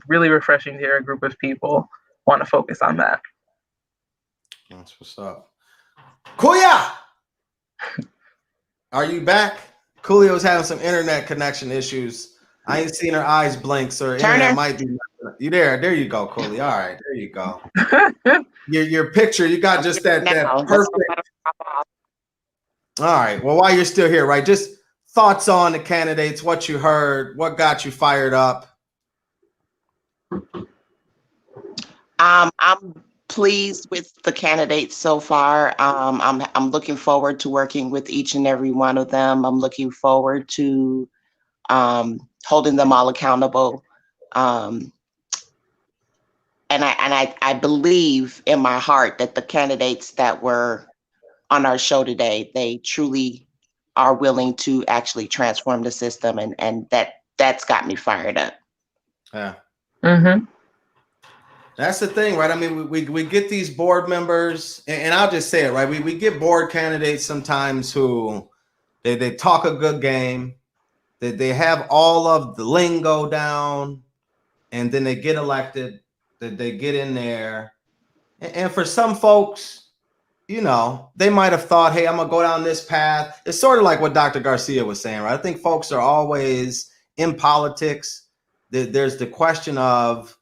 really refreshing to hear a group of people want to focus on that. That's what's up. Kuya, are you back? Kuya was having some internet connection issues. I ain't seen her eyes blink, so her internet might be. You there? There you go, Kuya. All right, there you go. Your picture, you got just that perfect. All right. Well, while you're still here, right? Just thoughts on the candidates, what you heard, what got you fired up. I'm pleased with the candidates so far. I'm looking forward to working with each and every one of them. I'm looking forward to holding them all accountable. And I believe in my heart that the candidates that were on our show today, they truly are willing to actually transform the system, and that's got me fired up. Yeah. Mm-hmm. That's the thing, right? I mean, we get these board members, and I'll just say it, right? We get board candidates sometimes who they talk a good game, that they have all of the lingo down, and then they get elected, that they get in there. And for some folks, they might have thought, hey, I'm going to go down this path. It's sort of like what Dr. Garcia was saying, right? I think folks are always in politics. There's the question of,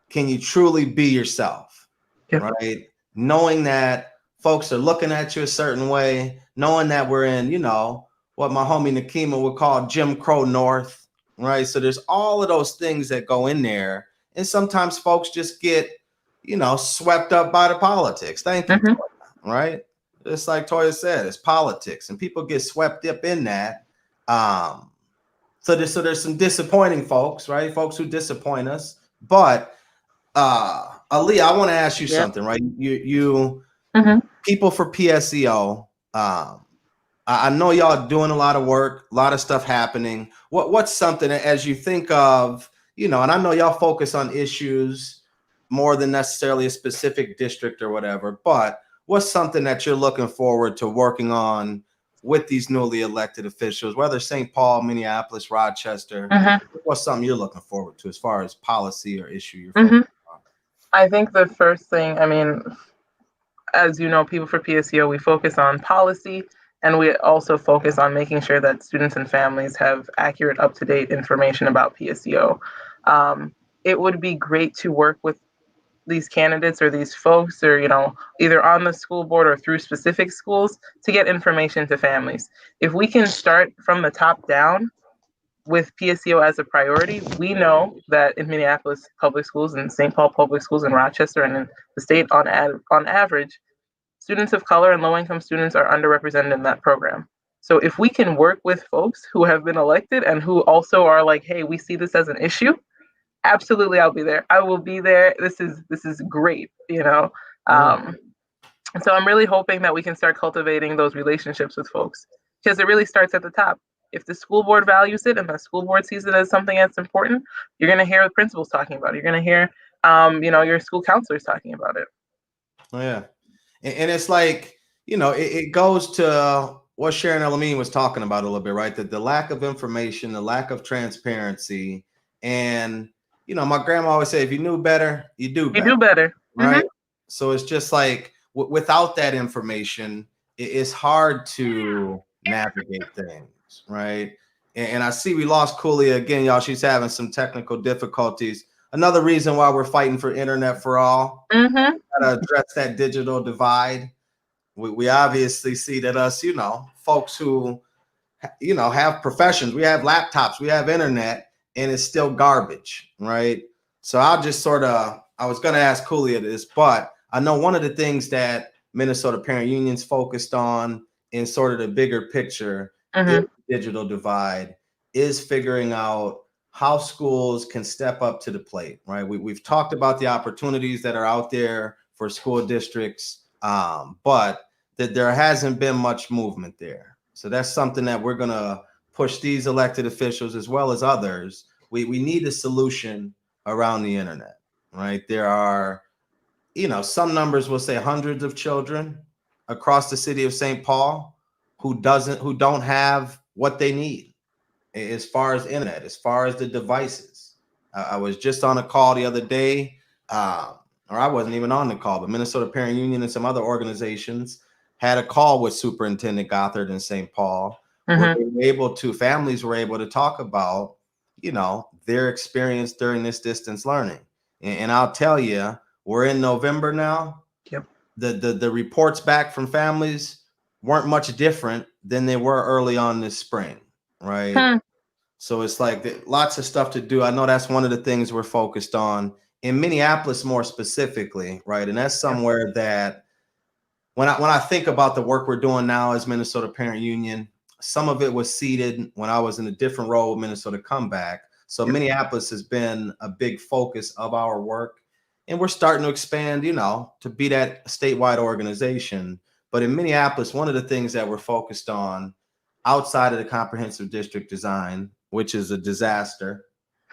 can you truly be yourself, right? Knowing that folks are looking at you a certain way, knowing that we're in, what my homie Nakima would call Jim Crow North, right? So there's all of those things that go in there. And sometimes folks just get swept up by the politics. Thank you, Mhm. Toya, right? Just like Toya said, it's politics, and people get swept up in that. So there's some disappointing folks, right? Folks who disappoint us. But Ali, I want to ask you something, right? You Mhm. people for PSEO. I know y'all doing a lot of work, a lot of stuff happening. What's something as you think of, and I know y'all focus on issues more than necessarily a specific district or whatever, but what's something that you're looking forward to working on with these newly elected officials, whether St. Paul, Minneapolis, Rochester? Mhm. What's something you're looking forward to as far as policy or issue you're Mhm. focused on? I think the first thing, I mean, as you know, people for PSEO, we focus on policy, and we also focus on making sure that students and families have accurate, up-to-date information about PSEO. It would be great to work with these candidates or these folks, or either on the school board or through specific schools, to get information to families. If we can start from the top down with PSEO as a priority, we know that in Minneapolis public schools and St. Paul public schools and Rochester and in the state on average, students of color and low-income students are underrepresented in that program. So if we can work with folks who have been elected and who also are like, hey, we see this as an issue, absolutely, I'll be there. I will be there. This is great, So I'm really hoping that we can start cultivating those relationships with folks, because it really starts at the top. If the school board values it and the school board sees it as something that's important, you're going to hear the principals talking about it. You're going to hear, your school counselors talking about it. Oh, yeah. And it's like, it goes to what Sharon Elamine was talking about a little bit, right? That the lack of information, the lack of transparency. And, my grandma always said, if you knew better, you do better. You do better. Right. So it's just like without that information, it's hard to navigate things. Right. And I see we lost Cooley again, y'all. She's having some technical difficulties. Another reason why we're fighting for internet for all. Mm-hmm. Gotta address that digital divide. We obviously see that us, folks who, have professions, we have laptops, we have internet, and it's still garbage, right? So I'll just I was going to ask Cooley this, but I know one of the things that Minnesota Parent Union's focused on in sort of the bigger picture is digital divide, is figuring out how schools can step up to the plate, right? We've talked about the opportunities that are out there for school districts, but that there hasn't been much movement there. So that's something that we're going to push these elected officials as well as others. We need a solution around the internet, right? There are, some numbers will say hundreds of children across the city of St. Paul who don't have what they need as far as internet, as far as the devices. I was just on a call the other day, or I wasn't even on the call, but Minnesota Parent Union and some other organizations had a call with Superintendent Gothard in St. Paul, where families were able to talk about, their experience during this distance learning. And I'll tell you, we're in November now. Yep. The reports back from families weren't much different than they were early on this spring, right? So it's like lots of stuff to do. I know that's one of the things we're focused on in Minneapolis more specifically, right? And that's somewhere that when I think about the work we're doing now as Minnesota Parent Union, some of it was seeded when I was in a different role with Minnesota Comeback. So Minneapolis has been a big focus of our work, and we're starting to expand, to be that statewide organization. But in Minneapolis, one of the things that we're focused on outside of the comprehensive district design, which is a disaster,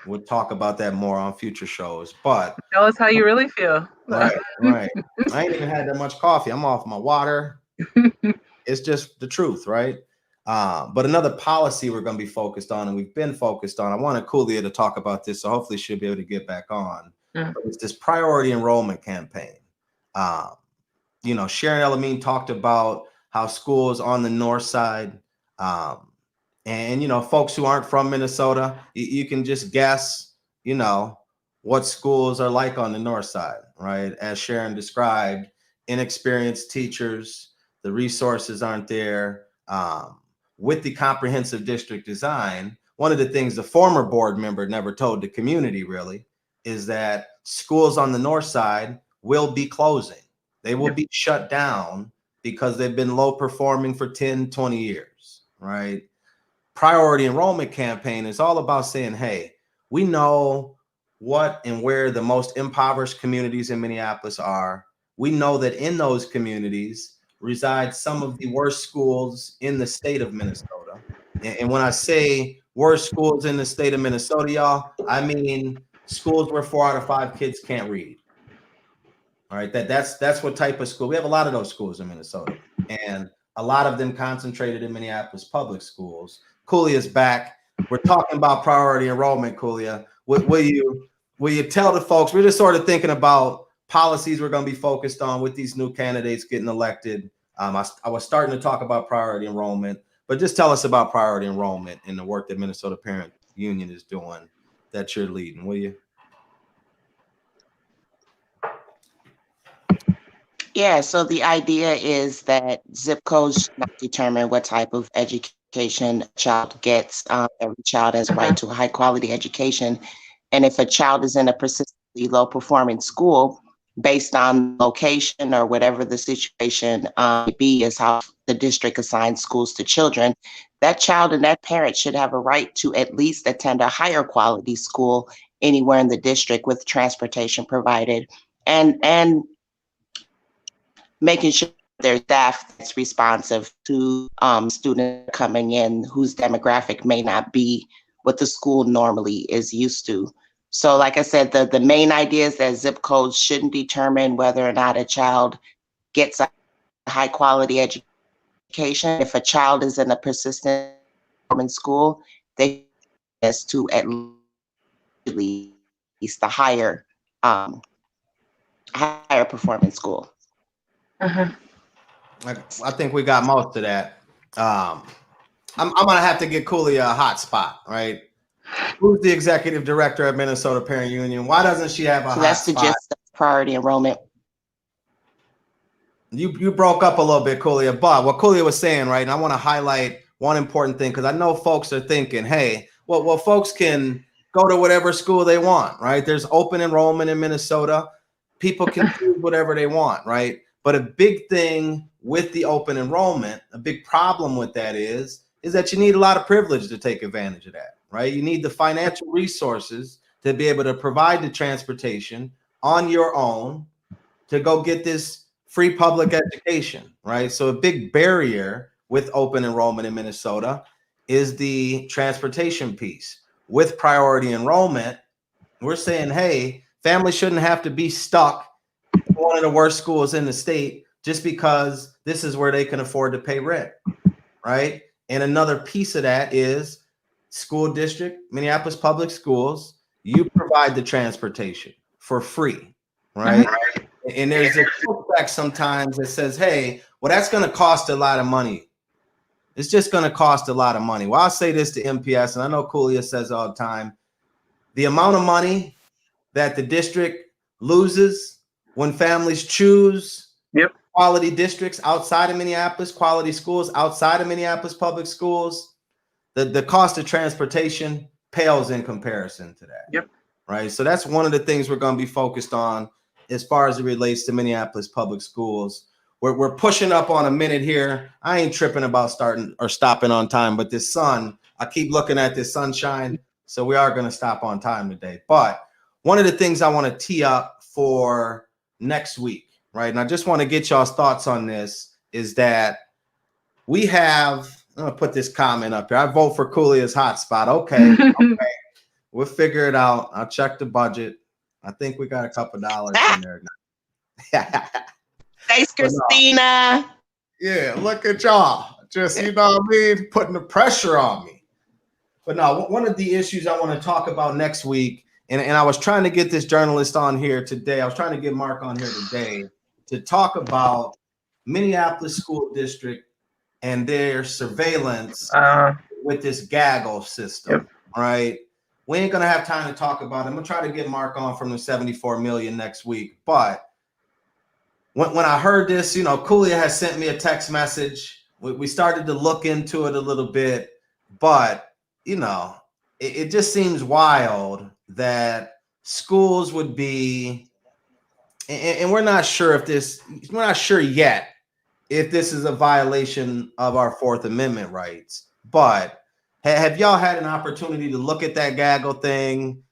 we'll talk about that more on future shows. But tell us how you really feel. Right. I ain't even had that much coffee. I'm off my water. It's just the truth, right? But another policy we're going to be focused on, and we've been focused on, I wanted Cooley to talk about this, so hopefully she'll be able to get back on. It's this priority enrollment campaign. Sharon Elamine talked about how schools on the north side, and folks who aren't from Minnesota, you can just guess, what schools are like on the north side, right? As Sharon described, inexperienced teachers, the resources aren't there. With the comprehensive district design, one of the things the former board member never told the community really is that schools on the north side will be closing. They will be shut down because they've been low performing for 10, 20 years, right? Priority enrollment campaign is all about saying, hey, we know what and where the most impoverished communities in Minneapolis are. We know that in those communities reside some of the worst schools in the state of Minnesota. And when I say worst schools in the state of Minnesota, y'all, I mean schools where 4 out of 5 kids can't read. All right, that's what type of school. We have a lot of those schools in Minnesota, and a lot of them concentrated in Minneapolis public schools. Kulia's back. We're talking about priority enrollment, Kulia. Will you tell the folks, we're just sort of thinking about policies we're going to be focused on with these new candidates getting elected. I was starting to talk about priority enrollment, but just tell us about priority enrollment and the work that Minnesota Parent Union is doing that you're leading, will you? Yeah, so the idea is that zip codes should not determine what type of education a child gets. Every child has a right to a high quality education. And if a child is in a persistently low performing school, based on location or whatever the situation may be, is how the district assigns schools to children, that child and that parent should have a right to at least attend a higher quality school anywhere in the district with transportation provided. And making sure there's staff that's responsive to students coming in whose demographic may not be what the school normally is used to. So like I said, the main idea is that zip codes shouldn't determine whether or not a child gets a high quality education. If a child is in a persistent school, they has to at least the higher performing school. I think we got most of that. I'm gonna have to get Kulia a hot spot, right? Who's the executive director at Minnesota Parent Union? Why doesn't she have a hot spot? That's the gist of priority enrollment. You broke up a little bit, Kulia, but what Kulia was saying, right? And I want to highlight one important thing because I know folks are thinking, hey, well, folks can go to whatever school they want, right? There's open enrollment in Minnesota. People can choose whatever they want, right? But a big thing with the open enrollment, a big problem with that is that you need a lot of privilege to take advantage of that, right? You need the financial resources to be able to provide the transportation on your own to go get this free public education, right? So a big barrier with open enrollment in Minnesota is the transportation piece. With priority enrollment, we're saying, hey, families shouldn't have to be stuck in one of the worst schools in the state just because this is where they can afford to pay rent, right? And another piece of that is school district, Minneapolis Public Schools, you provide the transportation for free, right? And there's a pushback sometimes that says, hey, well, that's going to cost a lot of money. It's just going to cost a lot of money. Well, I'll say this to MPS, and I know Kulia says all the time, the amount of money that the district loses when families choose quality districts outside of Minneapolis, quality schools outside of Minneapolis Public Schools, the cost of transportation pales in comparison to that. Right. So that's one of the things we're going to be focused on as far as it relates to Minneapolis Public Schools. We're pushing up on a minute here. I ain't tripping about starting or stopping on time, but this sun, I keep looking at this sunshine. So we are going to stop on time today. But one of the things I want to tee up for next week, right? And I just want to get y'all's thoughts on this is that we have, I'm going to put this comment up here. I vote for Kulia's hotspot. Okay. We'll figure it out. I'll check the budget. I think we got a couple dollars in there now. Thanks, Christina. Yeah, look at y'all. Just, you know what I mean? Putting the pressure on me. But no, one of the issues I want to talk about next week, and I was trying to get this journalist on here today. I was trying to get Mark on here today to talk about Minneapolis School District and their surveillance with this gaggle system, right? We ain't going to have time to talk about it. I'm going to try to get Mark on from the 74 million next week. But when I heard this, you know, Kulia has sent me a text message. We started to look into it a little bit. But, you know, it just seems wild that schools would be and we're not sure yet if this is a violation of our Fourth Amendment rights. But have y'all had an opportunity to look at that gaggle thing?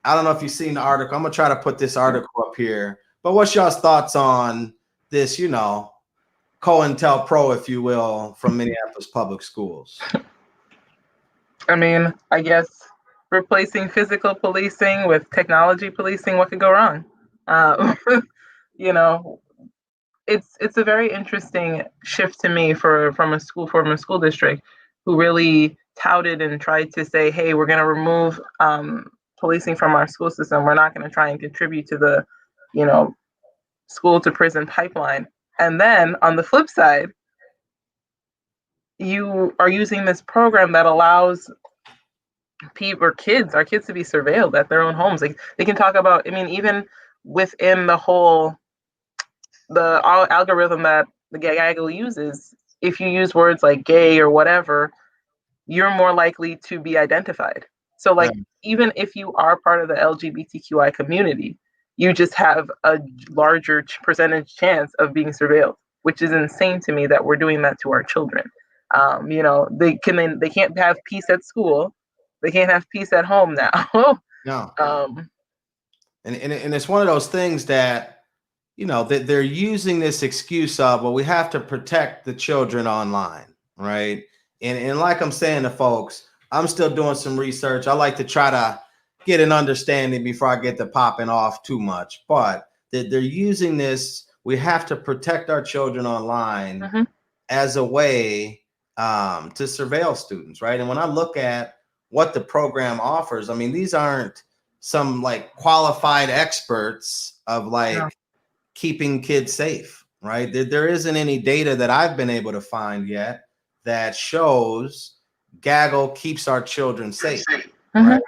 I don't know if you've seen the article. I'm gonna try to put this article up here. But what's y'all's thoughts on this, COINTELPRO, if you will, from Minneapolis Public Schools? I mean, I guess replacing physical policing with technology policing, what could go wrong? It's a very interesting shift to me from a school district who really touted and tried to say, hey, we're going to remove policing from our school system. We're not going to try and contribute to the, school to prison pipeline. And then on the flip side, you are using this program that allows our kids to be surveilled at their own homes. Like they can talk about, even within the algorithm that the gaggle uses, if you use words like gay or whatever, you're more likely to be identified. So even if you are part of the LGBTQI community, you just have a larger percentage chance of being surveilled, which is insane to me that we're doing that to our children. They can't have peace at school. They can't have peace at home now. No. And it's one of those things that, that they're using this excuse of, well, we have to protect the children online, right? And like I'm saying to folks, I'm still doing some research. I like to try to get an understanding before I get to popping off too much. But they're using this, we have to protect our children online as a way to surveil students, right? And when I look at what the program offers, these aren't some qualified experts of keeping kids safe, right? There isn't any data that I've been able to find yet that shows gaggle keeps our children safe, right?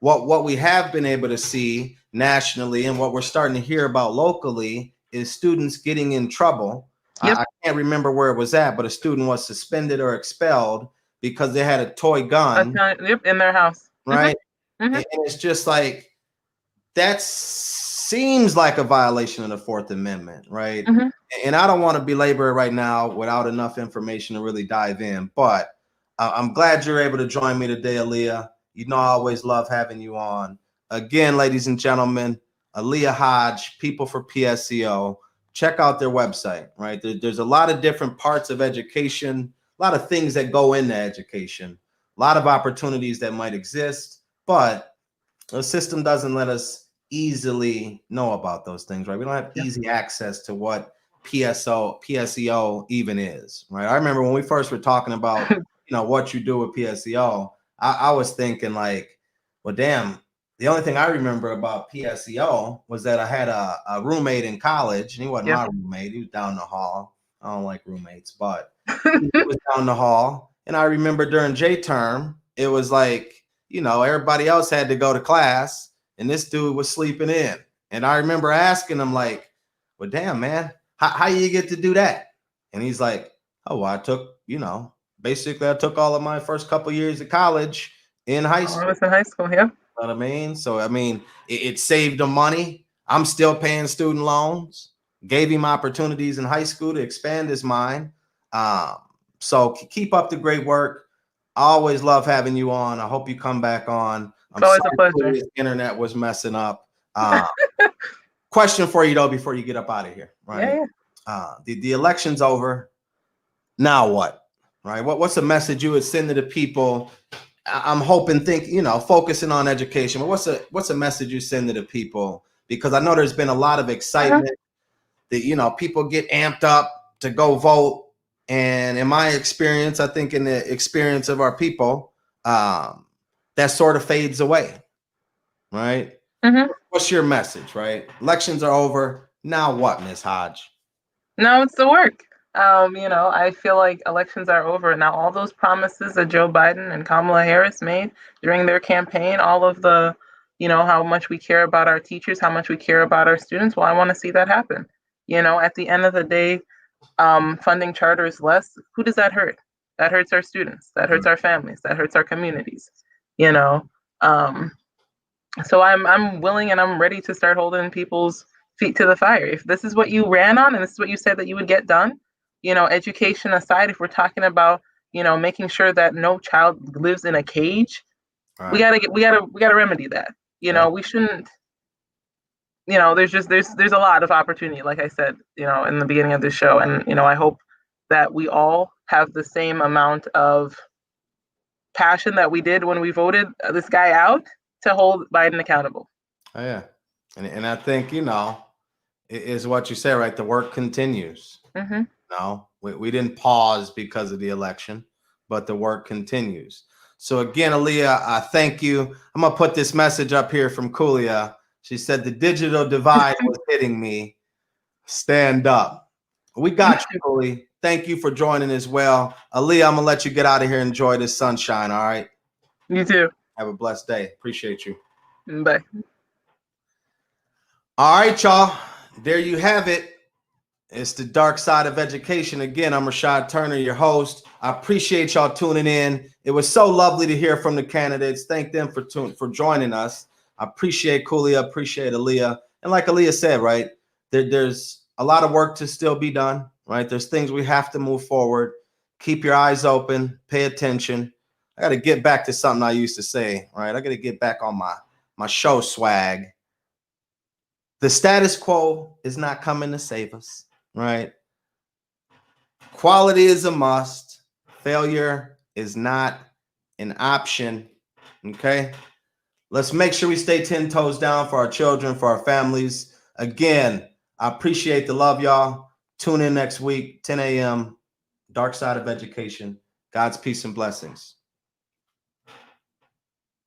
What we have been able to see nationally and what we're starting to hear about locally is students getting in trouble. I can't remember where it was at, but a student was suspended or expelled because they had a toy gun in their house, right? And it's just that seems like a violation of the Fourth Amendment, right? And I don't want to belabor it right now without enough information to really dive in, but I'm glad you're able to join me today, Aaliyah. I always love having you on. Again, ladies and gentlemen, Aaliyah Hodge, People for PSEO. Check out their website, right? There's a lot of different parts of education, a lot of things that go into education, a lot of opportunities that might exist, but the system doesn't let us easily know about those things, right? We don't have easy access to what PSEO even is, right? I remember when we first were talking about, what you do with PSEO, I was thinking well, damn, the only thing I remember about PSEO was that I had a roommate in college, and he wasn't my roommate. He was down the hall. I don't like roommates, but he was down the hall. And I remember during J term, it was everybody else had to go to class, and this dude was sleeping in. And I remember asking him well, damn, man, how you get to do that? And he's like, oh, well, I took, basically I took all of my first couple years of college in high school. I was in high school, yeah. You know what I mean? So, it saved him money. I'm still paying student loans, gave him opportunities in high school to expand his mind. So keep up the great work. I always love having you on. I hope you come back on. It's always a pleasure. The internet was messing up. Question for you though, before you get up out of here, right? The election's over. Now what? Right? What's a message you would send to the people? I'm hoping, focusing on education, but what's a message you send to the people? Because I know there's been a lot of excitement that, people get amped up to go vote. And in my experience, I think in the experience of our people, that sort of fades away, right? What's your message, right? Elections are over. Now what, Ms. Hodge? Now it's the work. I feel like elections are over. Now all those promises that Joe Biden and Kamala Harris made during their campaign, all of the, how much we care about our teachers, how much we care about our students. Well, I want to see that happen. At the end of the day, funding charters less. Who does that hurt? That hurts our students. That hurts our families. That hurts our communities. So I'm willing and I'm ready to start holding people's feet to the fire. If this is what you ran on and this is what you said that you would get done, education aside, if we're talking about, making sure that no child lives in a cage, Right. we gotta remedy that. We shouldn't, there's a lot of opportunity, like I said, in the beginning of the show. And, I hope that we all have the same amount of passion that we did when we voted this guy out to hold Biden accountable. Oh, yeah. And I think, it is what you say, right? The work continues. Mm-hmm. No, we didn't pause because of the election, but the work continues. So again, Aaliyah, I thank you. I'm going to put this message up here from Kulia. She said, the digital divide was hitting me. Stand up. We got you, Kulia. Thank you for joining as well. Aaliyah, I'm going to let you get out of here and enjoy this sunshine, all right? You too. Have a blessed day. Appreciate you. Bye. All right, y'all. There you have it. It's the dark side of education. Again, I'm Rashad Turner, your host. I appreciate y'all tuning in. It was so lovely to hear from the candidates. Thank them for joining us. I appreciate Kulia, appreciate Aaliyah. And like Aaliyah said, right, there's a lot of work to still be done, right? There's things we have to move forward. Keep your eyes open, pay attention. I got to get back to something I used to say, right? I got to get back on my show swag. The status quo is not coming to save us. Right? Quality is a must. Failure is not an option. Okay? Let's make sure we stay 10 toes down for our children, for our families. Again, I appreciate the love, y'all. Tune in next week, 10 a.m. Dark Side of Education. God's peace and blessings.